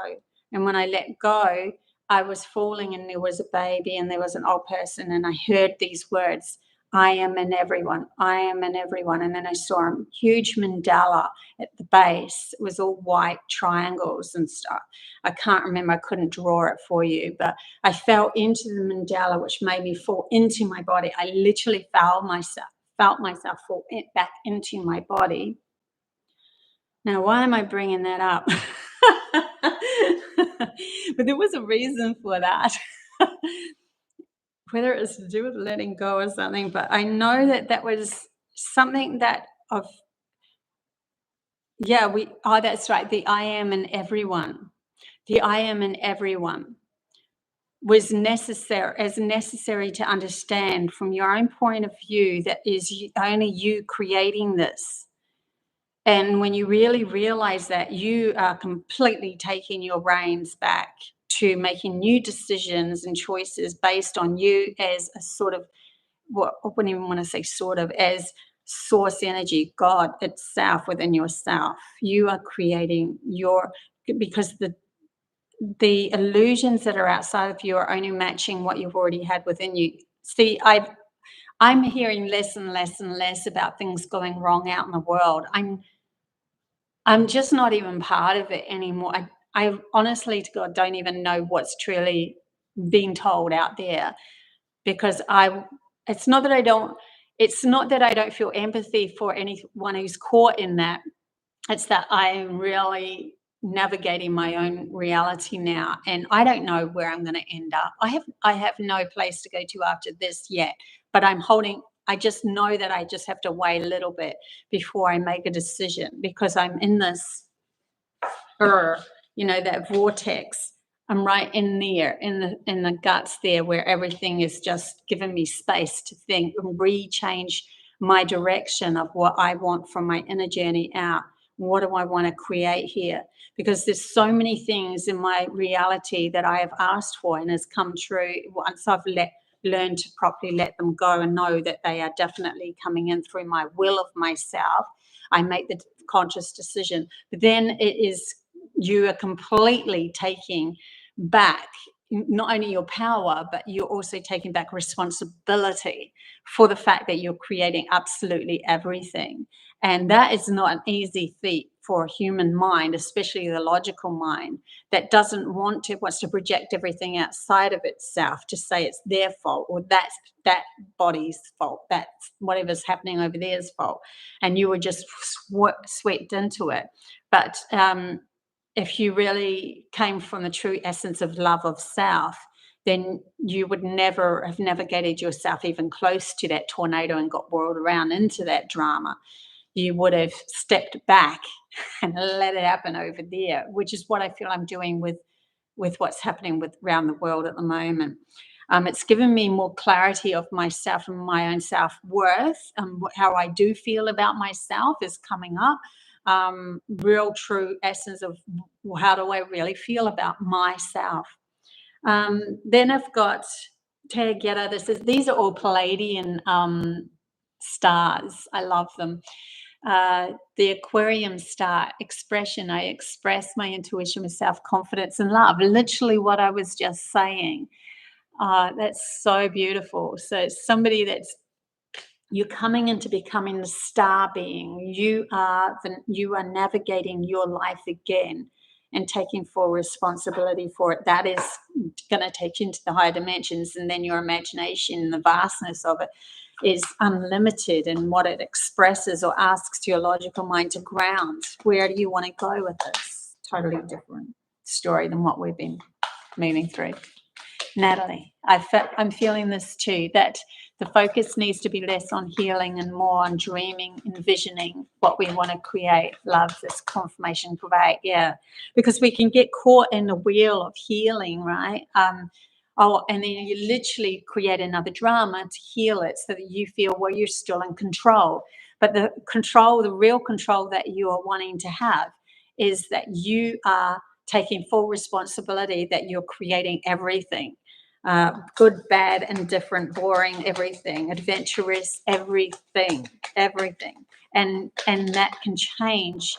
And when I let go, I was falling, and there was a baby and there was an old person, and I heard these words, I am in everyone, I am in everyone. And then I saw a huge mandala at the base. It was all white triangles and stuff. I can't remember, I couldn't draw it for you, but I fell into the mandala, which made me fall into my body. I literally felt myself fall back into my body. Now, why am I bringing that up? But there was a reason for that. Whether it was to do with letting go or something, but I know that was something that that's right, the I am in everyone. The I am in everyone. was necessary to understand from your own point of view that is only you creating this. And when you really realize that, you are completely taking your reins back to making new decisions and choices based on you as a sort of, what I wouldn't even want to say sort of, as source energy, God itself within yourself. You are creating because the illusions that are outside of you are only matching what you've already had within you. See, I'm hearing less and less and less about things going wrong out in the world. I'm just not even part of it anymore. I honestly to God don't even know what's truly being told out there, because it's not that I don't feel empathy for anyone who's caught in that. It's that I'm really navigating my own reality now, and I don't know where I'm going to end up. I have no place to go to after this yet, but I just know that I just have to wait a little bit before I make a decision, because I'm in this, that vortex. I'm right in there, in the guts there, where everything is just giving me space to think and re-change my direction of what I want from my inner journey out. What do I want to create here? Because there's so many things in my reality that I have asked for and has come true once I've learned to properly let them go and know that they are definitely coming in through my will of myself. I make the conscious decision. But then you are completely taking back not only your power, but you're also taking back responsibility for the fact that you're creating absolutely everything. And that is not an easy feat for a human mind, especially the logical mind, that wants to project everything outside of itself, to say it's their fault, or that's that body's fault, that's whatever's happening over there's fault. And you were just swept into it. But if you really came from the true essence of love of self, then you would never have navigated yourself even close to that tornado and got whirled around into that drama. You would have stepped back and let it happen over there, which is what I feel I'm doing with what's happening around the world at the moment. It's given me more clarity of myself and my own self-worth. How I do feel about myself is coming up. Real true essence of how do I really feel about myself. Then I've got Telegeta. These are all Pleiadian stars. I love them. The Aquarium star expression. I express my intuition with self-confidence and love. Literally what I was just saying. That's so beautiful. So it's somebody you're coming into becoming the star being. You are navigating your life again and taking full responsibility for it. That is going to take you into the higher dimensions, and then your imagination, the vastness of it, is unlimited in what it expresses or asks your logical mind to ground. Where do you want to go with this? Totally different story than what we've been moving through. Natalie, I'm feeling this too, that the focus needs to be less on healing and more on dreaming, envisioning what we want to create. Love this confirmation, great, yeah. Because we can get caught in the wheel of healing, right? And then you literally create another drama to heal it so that you feel, well, you're still in control. But the real control that you are wanting to have is that you are taking full responsibility, that you're creating everything. Good, bad, indifferent, boring, everything, adventurous, everything. And that can change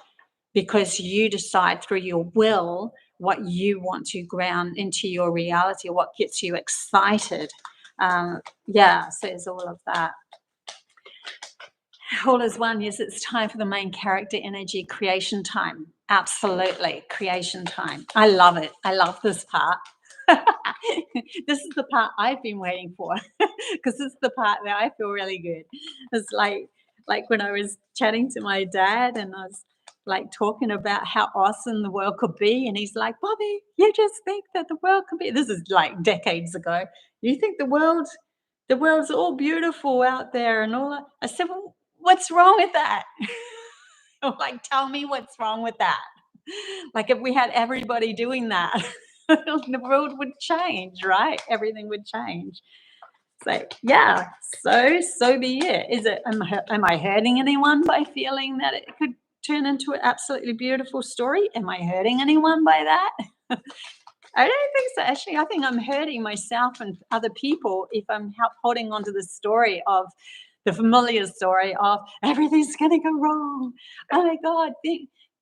because you decide through your will what you want to ground into your reality, what gets you excited. So there's all of that. All is one. Yes, it's time for the main character energy, creation time. Absolutely, creation time. I love it. I love this part. This is the part I've been waiting for, because this is the part where I feel really good. It's like when I was chatting to my dad and I was like talking about how awesome the world could be, and he's like, Bobbie, you just think that the world could be, this is like decades ago, you think the world's all beautiful out there and all that. I said, well, what's wrong with that? Like, tell me what's wrong with that. Like, if we had everybody doing that, the world would change, right? Everything would change. So yeah, so be it. Is it? Am I hurting anyone by feeling that it could turn into an absolutely beautiful story? Am I hurting anyone by that? I don't think so. Actually, I think I'm hurting myself and other people if I'm holding on to the story of the familiar story of everything's going to go wrong. Oh my God,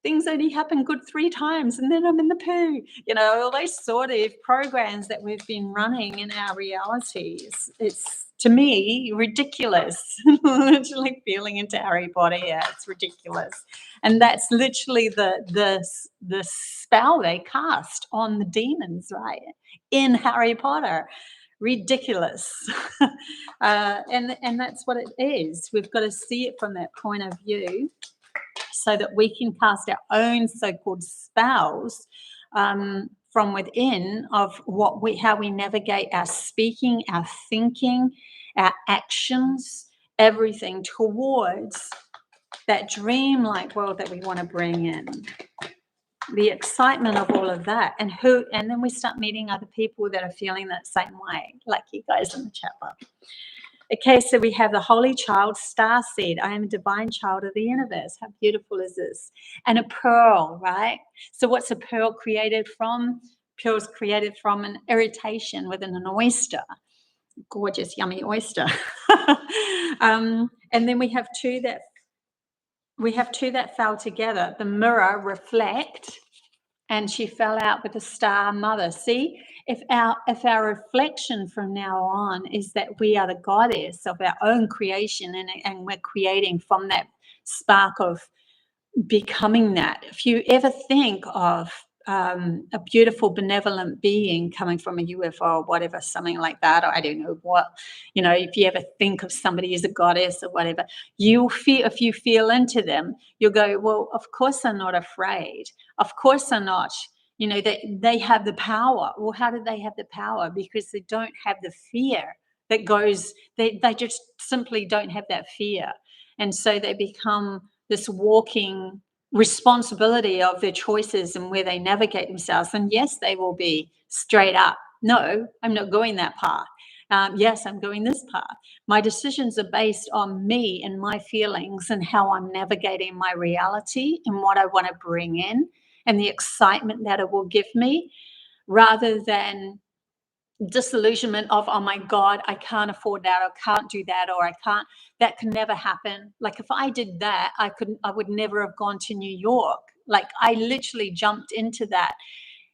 things only happen good 3 times and then I'm in the poo. You know, all those sort of programs that we've been running in our realities. It's, to me, ridiculous. Literally feeling into Harry Potter, yeah, it's ridiculous. And that's literally the spell they cast on the demons, right? In Harry Potter. Ridiculous. And that's what it is. We've got to see it from that point of view so that we can cast our own so-called spells from within of how we navigate our speaking, our thinking, our actions, everything towards that dream-like world that we want to bring in. The excitement of all of that, and then we start meeting other people that are feeling that same way, like you guys in the chat bar. Okay, so we have the Holy Child, Starseed. I am a divine child of the universe. How beautiful is this? And a pearl, right? So what's a pearl created from? Pearl's created from an irritation within an oyster. Gorgeous, yummy oyster. And then we have two that fell together. The mirror, reflect, and she fell out with the star mother. See, if our reflection from now on is that we are the goddess of our own creation, and we're creating from that spark of becoming that. If you ever think of a beautiful benevolent being coming from a UFO or whatever, something like that, or I don't know what, you know, if you ever think of somebody as a goddess or whatever, if you feel into them, you'll go, well, of course they're not afraid. Of course they're not, you know, they have the power. Well, how do they have the power? Because they don't have the fear that goes, they just simply don't have that fear. And so they become this walking responsibility of their choices and where they navigate themselves. And yes, they will be straight up. No, I'm not going that path. Yes, I'm going this path. My decisions are based on me and my feelings and how I'm navigating my reality and what I want to bring in and the excitement that it will give me, rather than disillusionment of, oh my God, I can't afford that, or can't do that, or that can never happen. Like if I did that, I would never have gone to New York. Like I literally jumped into that,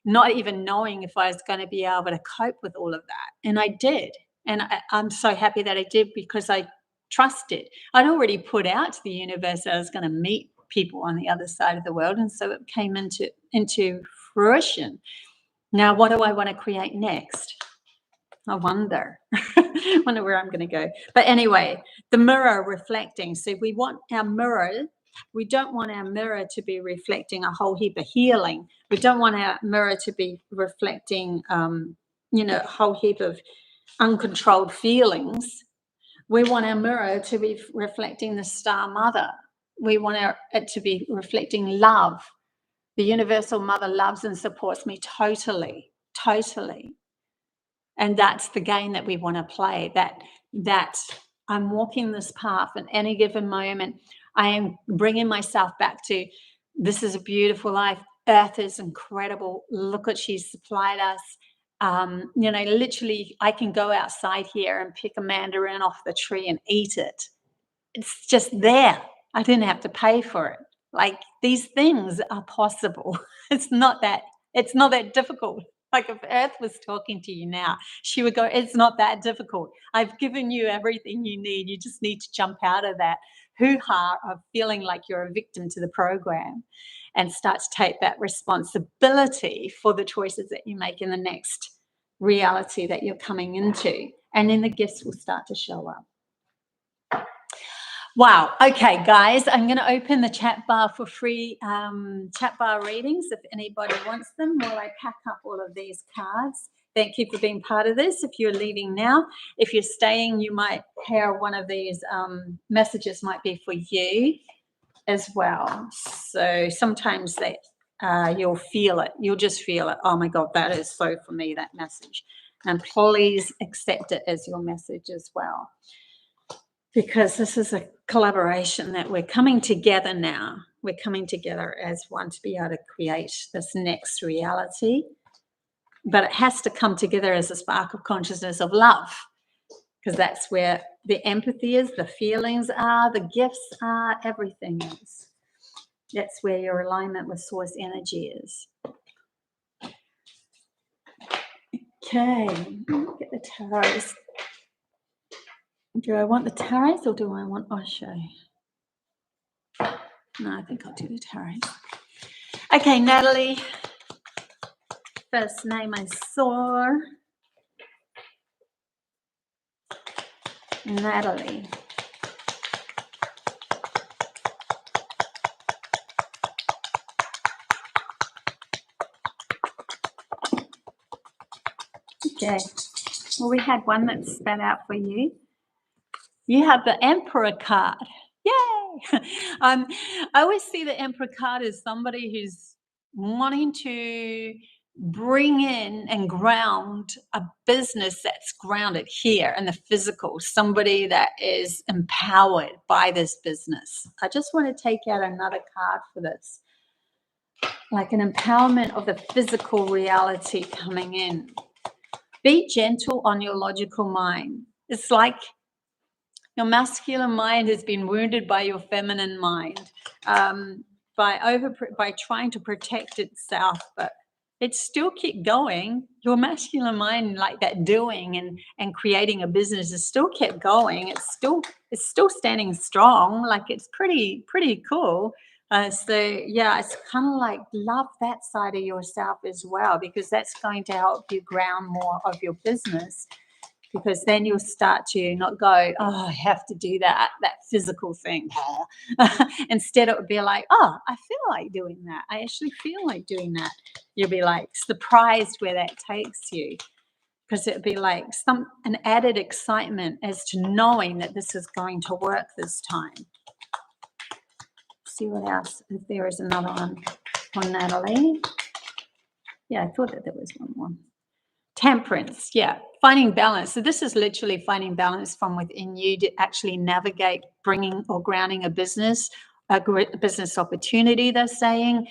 not even knowing if I was going to be able to cope with all of that. And I did. And I'm so happy that I did, because I trusted. I'd already put out to the universe that I was going to meet people on the other side of the world. And so it came into fruition. Now, what do I want to create next? I wonder where I'm going to go. But anyway, the mirror reflecting. So we want our mirror. We don't want our mirror to be reflecting a whole heap of healing. We don't want our mirror to be reflecting, a whole heap of uncontrolled feelings. We want our mirror to be reflecting the Star Mother. We want it to be reflecting love. The Universal Mother loves and supports me totally, totally. And that's the game that we want to play, that I'm walking this path at any given moment. I am bringing myself back to, this is a beautiful life. Earth is incredible. Look what she's supplied us. Literally, I can go outside here and pick a mandarin off the tree and eat it. It's just there. I didn't have to pay for it. Like, these things are possible. It's not that difficult. Like if Earth was talking to you now, she would go, it's not that difficult. I've given you everything you need. You just need to jump out of that hoo-ha of feeling like you're a victim to the program and start to take that responsibility for the choices that you make in the next reality that you're coming into. And then the gifts will start to show up. Wow. Okay, guys, I'm going to open the chat bar for free chat bar readings if anybody wants them while I pack up all of these cards. Thank you for being part of this. If you're leaving now, if you're staying, you might hear one of these messages might be for you as well. So sometimes you'll feel it. You'll just feel it. Oh my God, that is so for me, that message. And please accept it as your message as well, because this is a collaboration that we're coming together now. We're coming together as one to be able to create this next reality. But it has to come together as a spark of consciousness of love, because that's where the empathy is, the feelings are, the gifts are, everything is. That's where your alignment with source energy is. Okay, get the tarots. Do I want the tarots or do I want Osho? No, I think I'll do the tarots. Okay, Natalie. First name I saw. Natalie. Okay. Well, we had one that spat out for you. You have the Emperor card. Yay! I always see the Emperor card as somebody who's wanting to bring in and ground a business that's grounded here in the physical, somebody that is empowered by this business. I just want to take out another card for this, like an empowerment of the physical reality coming in. Be gentle on your logical mind. It's like your masculine mind has been wounded by your feminine mind, by trying to protect itself, but it still kept going. Your masculine mind, like that doing and creating a business, is still kept going. It's still standing strong. Like it's pretty cool. So yeah, it's kind of like love that side of yourself as well, because that's going to help you ground more of your business. Because then you'll start to not go, oh, I have to do that physical thing. Instead, it would be like, oh, I feel like doing that. I actually feel like doing that. You'll be like surprised where that takes you, because it'd be like an added excitement as to knowing that this is going to work this time. See what else, if there is another one for Natalie. Yeah, I thought that there was one more. Temperance, yeah, finding balance. So this is literally finding balance from within you to actually navigate bringing or grounding a business opportunity, they're saying.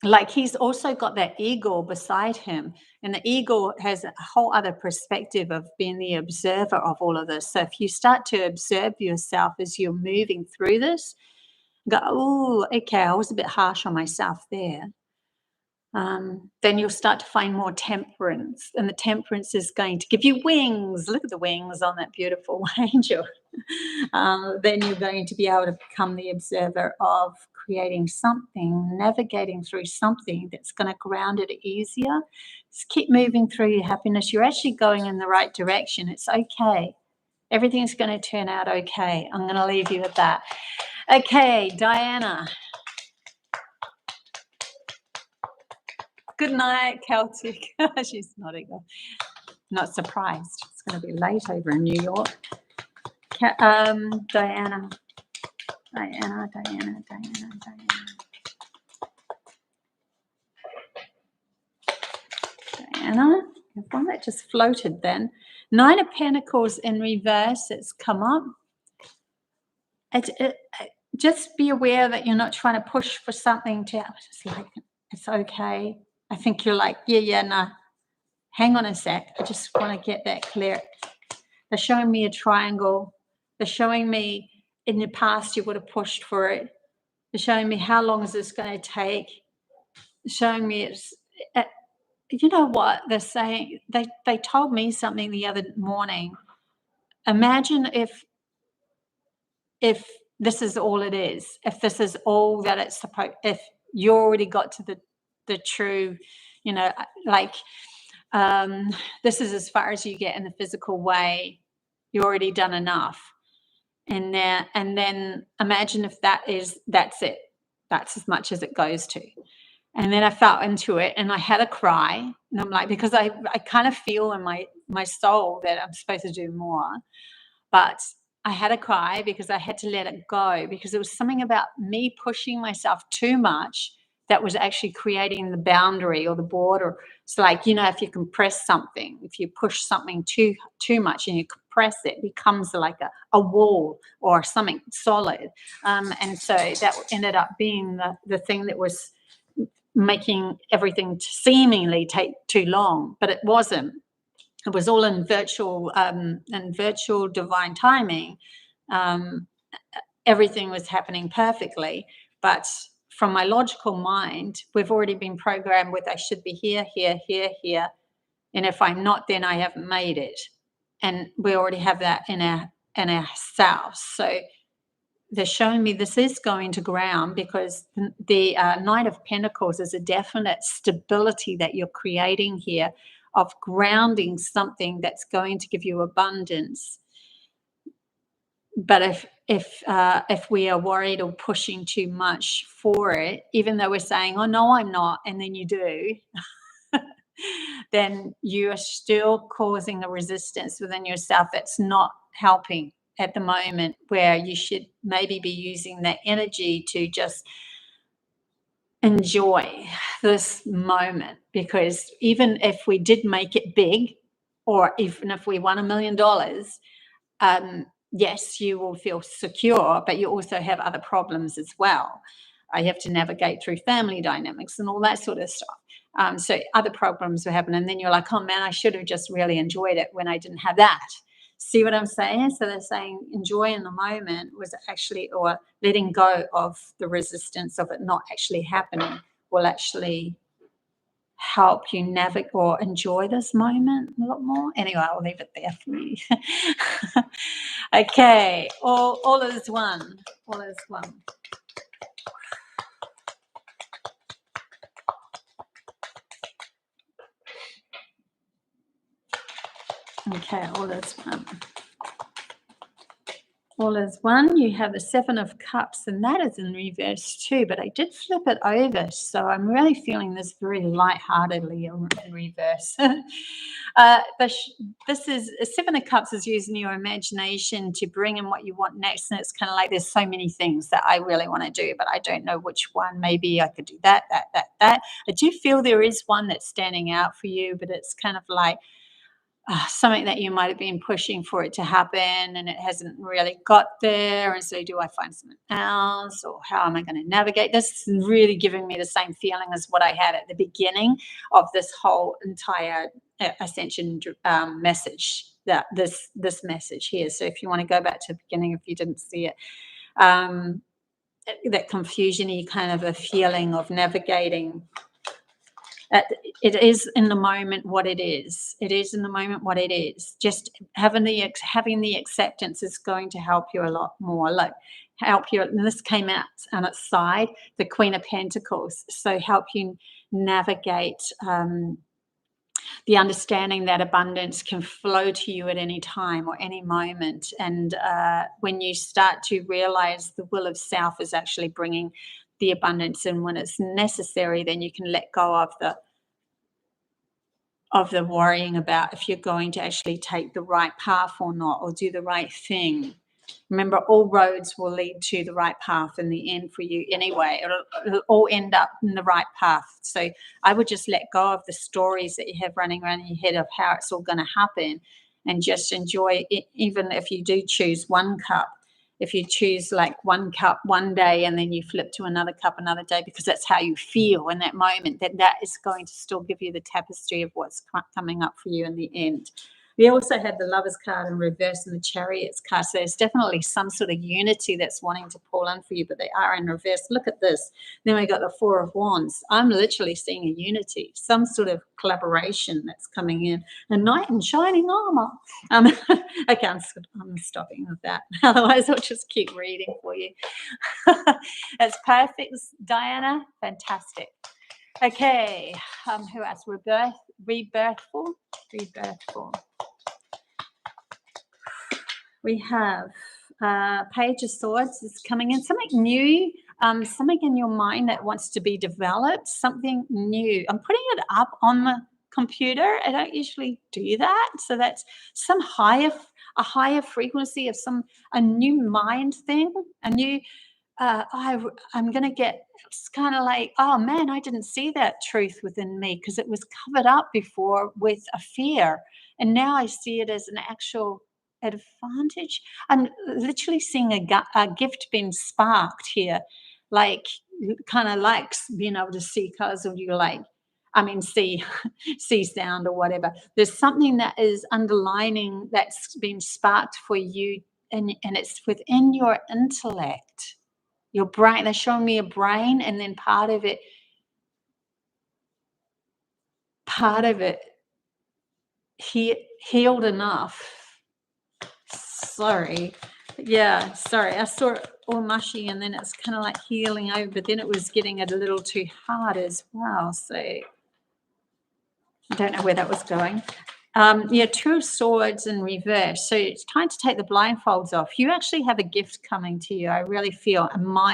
Like he's also got that eagle beside him, and the eagle has a whole other perspective of being the observer of all of this. So if you start to observe yourself as you're moving through this, go, oh, okay, I was a bit harsh on myself there. Then you'll start to find more temperance, and the temperance is going to give you wings. Look at the wings on that beautiful angel. Then you're going to be able to become the observer of creating something, navigating through something that's going to ground it easier. Just keep moving through your happiness. You're actually going in the right direction. It's okay. Everything's going to turn out okay. I'm going to leave you with that. Okay, Diana. Good night, Celtic. She's nodding off. Not surprised. It's going to be late over in New York. Diana. Diana. One that just floated then. 9 of Pentacles in reverse. It's come up. Just be aware that you're not trying to push for something to. It's like it's okay. I think you're like, no. Hang on a sec. I just want to get that clear. They're showing me a triangle. They're showing me in the past you would have pushed for it. They're showing me how long is this going to take. They're showing me it's. You know what they're saying? They told me something the other morning. Imagine if this is all it is. If this is all that it's supposed. If you already got to the true, this is as far as you get in the physical way. You already done enough, and then imagine if that's it. That's as much as it goes to. And then I felt into it, and I had a cry, and I'm like, because I kind of feel in my soul that I'm supposed to do more, but I had a cry because I had to let it go, because there was something about me pushing myself too much that was actually creating the boundary or the border. It's like, if you compress something, if you push something too much and you compress it, becomes like a wall or something solid. And so that ended up being the thing that was making everything seemingly take too long, but it wasn't. It was all in virtual divine timing. Everything was happening perfectly, but from my logical mind, we've already been programmed with I should be here, here, here, here, and if I'm not, then I haven't made it, and we already have that in ourselves. So they're showing me this is going to ground, because the Knight of Pentacles is a definite stability that you're creating here, of grounding something that's going to give you abundance. But if we are worried or pushing too much for it, even though we're saying, oh no, I'm not, and then you do, then you are still causing a resistance within yourself. It's not helping at the moment, where you should maybe be using that energy to just enjoy this moment. Because even if we did make it big, or even if we won $1 million, yes, you will feel secure, but you also have other problems as well. I have to navigate through family dynamics and all that sort of stuff. So other problems will happen, and then you're like, oh man, I should have just really enjoyed it when I didn't have that. See what I'm saying? So they're saying enjoy in the moment was actually, or letting go of the resistance of it not actually happening, will actually help you navigate or enjoy this moment a lot more. Anyway, I'll leave it there for you. Okay, all is one. All is one. Okay, all is one. All is one. You have the Seven of Cups, and that is in reverse too, but I did flip it over, so I'm really feeling this very lightheartedly in reverse. This is Seven of Cups is using your imagination to bring in what you want next, and it's kind of like there's so many things that I really want to do, but I don't know which one. Maybe I could do that. I do feel there is one that's standing out for you, but it's kind of like something that you might have been pushing for it to happen, and it hasn't really got there. And so do I find something else, or how am I going to navigate? This is really giving me the same feeling as what I had at the beginning of this whole entire ascension message, that this message here. So if you want to go back to the beginning, if you didn't see it, that confusion-y kind of a feeling of navigating. It is in the moment what it is. It is in the moment what it is. Just having the acceptance is going to help you a lot more. Like help you. And this came out on its side, the Queen of Pentacles. So help you navigate the understanding that abundance can flow to you at any time or any moment. And when you start to realize the will of self is actually bringing the abundance, and when it's necessary, then you can let go of the worrying about if you're going to actually take the right path or not, or do the right thing. Remember, all roads will lead to the right path in the end for you anyway. It'll all end up in the right path. So I would just let go of the stories that you have running around in your head of how it's all going to happen, and just enjoy it. Even if you do choose one cup, if you choose like one cup one day and then you flip to another cup another day, because that's how you feel in that moment, that is going to still give you the tapestry of what's coming up for you in the end. We also had the Lovers card in reverse and the Chariots card. So there's definitely some sort of unity that's wanting to pull in for you, but they are in reverse. Look at this. Then we got the Four of Wands. I'm literally seeing a unity, some sort of collaboration that's coming in. A knight in shining armor. Okay, I'm stopping with that. Otherwise, I'll just keep reading for you. That's perfect, Diana. Fantastic. Okay, who else? Rebirthful. We have Page of Swords is coming in. Something new, something in your mind that wants to be developed, something new. I'm putting it up on the computer. I don't usually do that. So that's some higher a higher frequency of a new mind thing, a new, I'm going to get, it's kind of like, oh man, I didn't see that truth within me because it was covered up before with a fear. And now I see it as an actual advantage. I'm literally seeing a gift being sparked here, like kind of like being able to see colors, or you like, I mean, see sound or whatever. There's something that is underlining that's been sparked for you, and it's within your intellect, your brain. They're showing me a brain, and then part of it healed enough. Sorry. Yeah, sorry. I saw it all mushy, and then it's kind of like healing over, but then it was getting a little too hard as well. So I don't know where that was going. Yeah, 2 of Swords in reverse. So it's time to take the blindfolds off. You actually have a gift coming to you. I really feel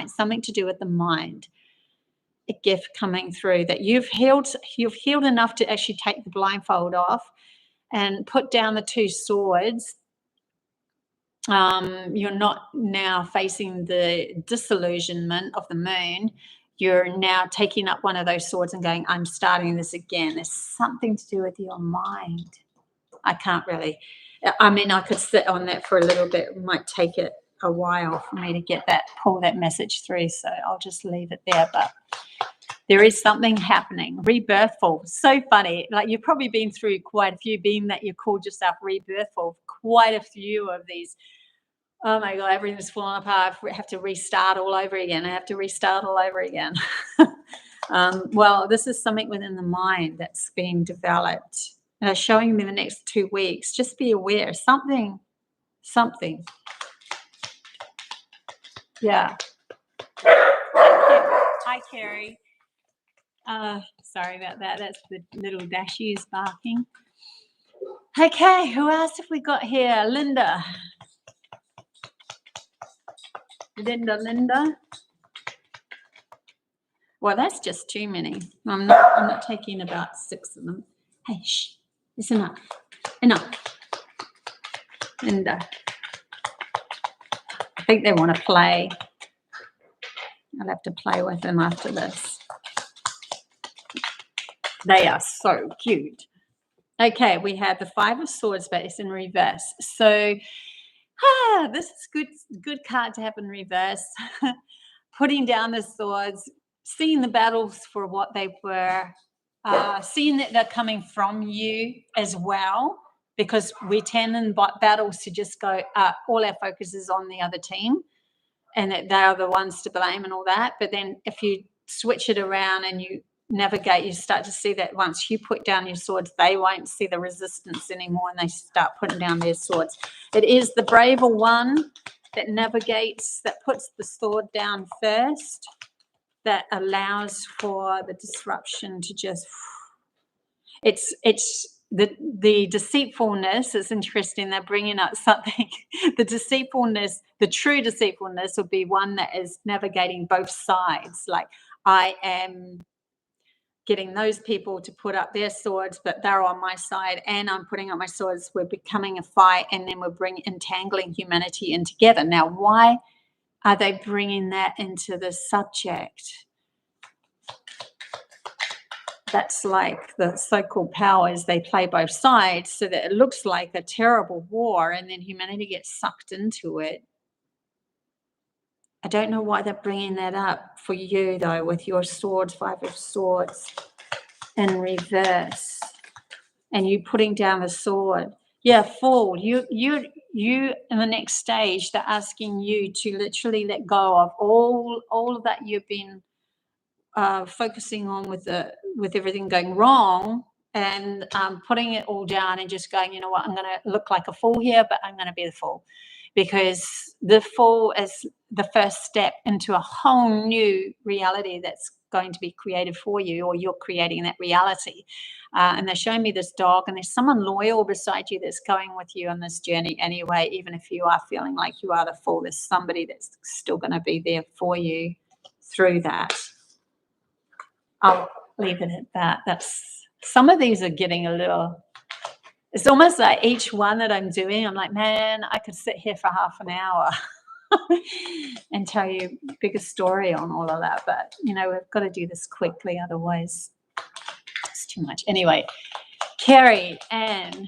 something to do with the mind. A gift coming through that you've healed enough to actually take the blindfold off and put down the 2 swords. You're not now facing the disillusionment of the moon. You're now taking up one of those swords and going, I'm starting this again. There's something to do with your mind. I can't really, I mean, I could sit on that for a little bit. It might take it a while for me to pull that message through. So I'll just leave it there. But there is something happening. Rebirthful. So funny. Like, you've probably been through quite a few, being that you called yourself rebirthful, quite a few of these. Oh my God, everything's falling apart. I have to restart all over again. Well, this is something within the mind that's being developed. Showing me the next 2 weeks. Just be aware. Something. Yeah. Hi, Carrie. Sorry about that. That's the little dashies barking. Okay, who else have we got here? Linda. Well, that's just too many. I'm not taking about 6 of them. Hey, shh. It's enough. Linda. I think they want to play. I'll have to play with them after this. They are so cute. Okay, we have the 5 of Swords, but it's in reverse. So this is good card to have in reverse. Putting down the swords, seeing the battles for what they were, seeing that they're coming from you as well, because we tend in battles to just go, all our focus is on the other team, and that they are the ones to blame and all that. But then if you switch it around and you navigate, you start to see that once you put down your swords, they won't see the resistance anymore, and they start putting down their swords. It is the braver one that navigates, that puts the sword down first, that allows for the disruption to just, it's the deceitfulness is interesting. They're bringing up something. The deceitfulness, the true deceitfulness would be one that is navigating both sides. Like, I am getting those people to put up their swords, but they're on my side, and I'm putting up my swords. We're becoming a fight, and then we're entangling humanity in together. Now, why are they bringing that into the subject? That's like the so-called powers. They play both sides so that it looks like a terrible war, and then humanity gets sucked into it. I don't know why they're bringing that up for you, though, with your swords, 5 of Swords in reverse, and you putting down the sword. Yeah, Fool. You in the next stage, they're asking you to literally let go of all of that you've been focusing on with everything going wrong, and putting it all down and just going, you know what, I'm going to look like a fool here, but I'm going to be the fool, because the fool is the first step into a whole new reality that's going to be created for you, or you're creating that reality. And they're showing me this dog, and there's someone loyal beside you that's going with you on this journey anyway. Even if you are feeling like you are the fool, there's somebody that's still going to be there for you through that. I'll leave it at that. Some of these are getting a little It's almost like each one that I'm doing, I'm like, man, I could sit here for half an hour and tell you a bigger story on all of that. But, you know, we've got to do this quickly. Otherwise, it's too much. Anyway, Carrie Ann.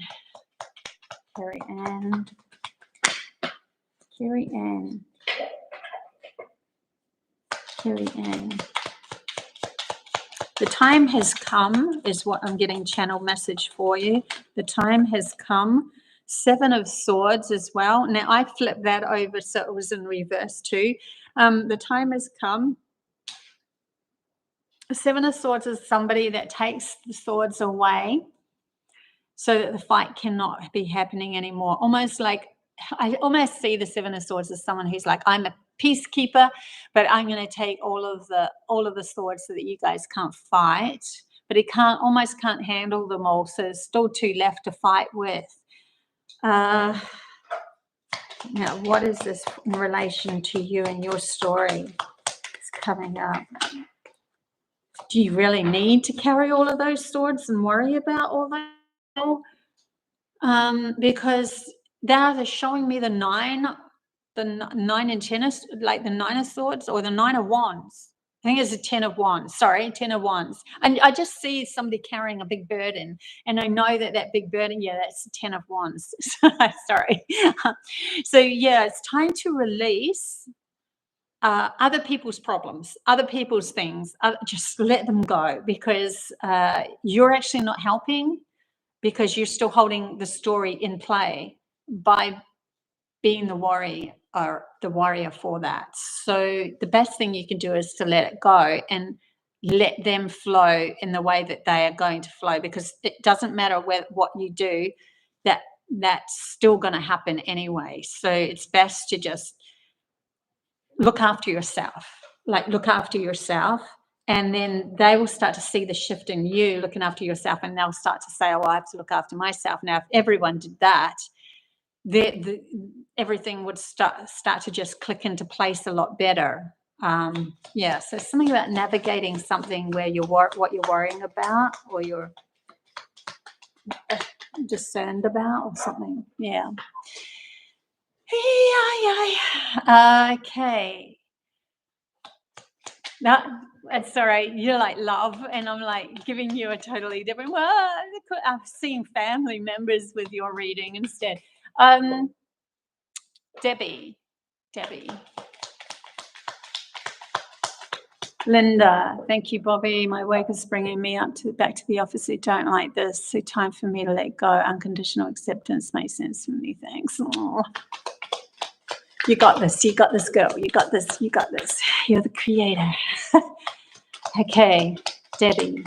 The time has come is what I'm getting channel message for you. The time has come. 7 of Swords as well. Now I flipped that over so it was in reverse too. The time has come. 7 of Swords is somebody that takes the swords away so that the fight cannot be happening anymore. Almost like, I almost see the 7 of Swords as someone who's like, I'm a peacekeeper, but I'm going to take all of the swords so that you guys can't fight. But he almost can't handle them all, so there's still 2 left to fight with. Now, what is this in relation to you and your story? It's coming up. Do you really need to carry all of those swords and worry about all that? Because they're showing me the 9 and 10, like the 9 of Swords or the 9 of Wands. I think it's a 10 of Wands. Sorry, 10 of Wands. And I just see somebody carrying a big burden, and I know that big burden, yeah, that's 10 of Wands. Sorry. So yeah, it's time to release other people's problems, other people's things. Just let them go, because you're actually not helping, because you're still holding the story in play by being the warrior for that. So the best thing you can do is to let it go and let them flow in the way that they are going to flow, because it doesn't matter what you do, that's still going to happen anyway. So it's best to just look after yourself, and then they will start to see the shift in you looking after yourself, and they'll start to say, oh, I have to look after myself. Now, if everyone did that, everything would start to just click into place a lot better. Yeah, so something about navigating something where what you're worrying about or you're concerned about or something. Yeah. Okay. That's all right. You're like love, and I'm like giving you a totally different. Well, I'm seeing family members with your reading instead. Debbie. Linda, thank you, Bobbie. My work is bringing me back to the office. I don't like this. So time for me to let go. Unconditional acceptance makes sense to me. Thanks. Oh. You got this. You got this, girl. You got this. You got this. You're the creator. Okay, Debbie.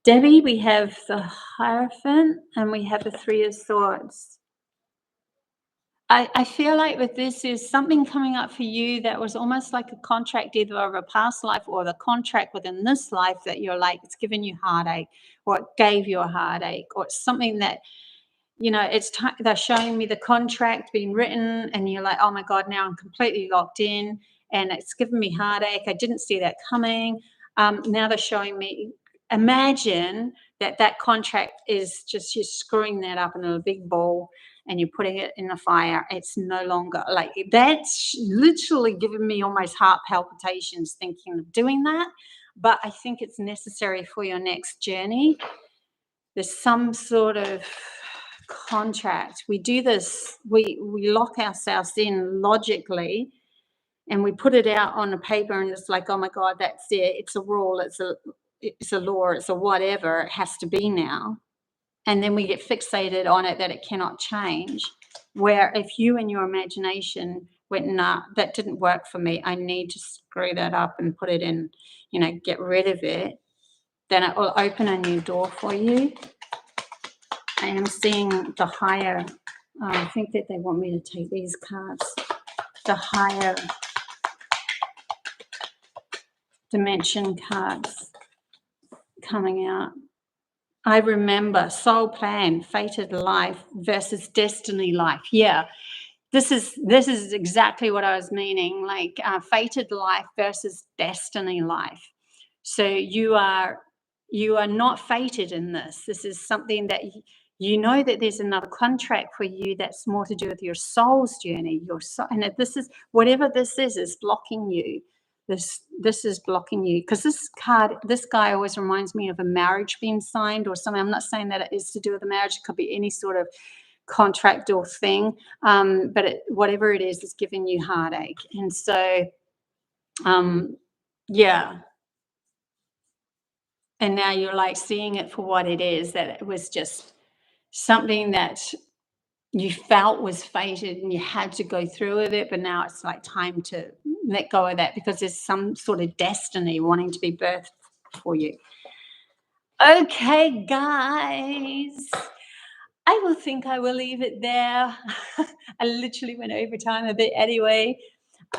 Debbie, we have the Hierophant and we have the 3 of Swords. I feel like with this is something coming up for you that was almost like a contract either of a past life or the contract within this life that you're like, it's given you heartache, or it gave you a heartache, or it's something that, you know, they're showing me the contract being written and you're like, oh my God, now I'm completely locked in and it's given me heartache. I didn't see that coming. Now they're showing me, imagine that contract is just, you're screwing that up in a big ball and you're putting it in the fire. It's no longer like, that's literally giving me almost heart palpitations thinking of doing that. But I think it's necessary for your next journey. There's some sort of contract. We do this, we lock ourselves in logically and we put it out on a paper and it's like, oh my God, that's it. It's a rule. It's a law. It's a whatever. It has to be now. And then we get fixated on it that it cannot change. Where if you and your imagination went, nah, that didn't work for me, I need to screw that up and put it in, you know, get rid of it, then it will open a new door for you. I am seeing the higher, I think that they want me to take these cards, the higher dimension cards coming out. I remember soul plan, fated life versus destiny life. Yeah, this is exactly what I was meaning, like fated life versus destiny life. So you are not fated in this. This is something that you know that there's another contract for you that's more to do with your soul's journey, and if this is whatever this is blocking you. This is blocking you, because this guy always reminds me of a marriage being signed or something. I'm not saying that it is to do with a marriage. It could be any sort of contract or thing, but whatever it is giving you heartache. And so, yeah. And now you're like seeing it for what it is, that it was just something that you felt was fated and you had to go through with it, but now it's like time to let go of that, because there's some sort of destiny wanting to be birthed for you. Okay, guys, I will leave it there. I literally went over time a bit anyway.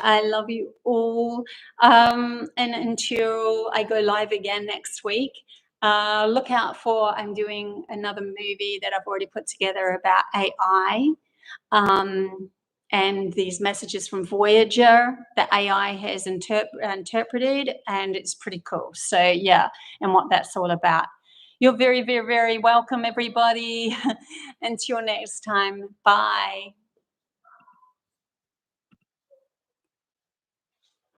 I love you all. And until I go live again next week, look out for, I'm doing another movie that I've already put together about AI. And these messages from Voyager that AI has interpreted, and it's pretty cool. So yeah, and what that's all about. You're very, very, very welcome, everybody. Until next time, bye.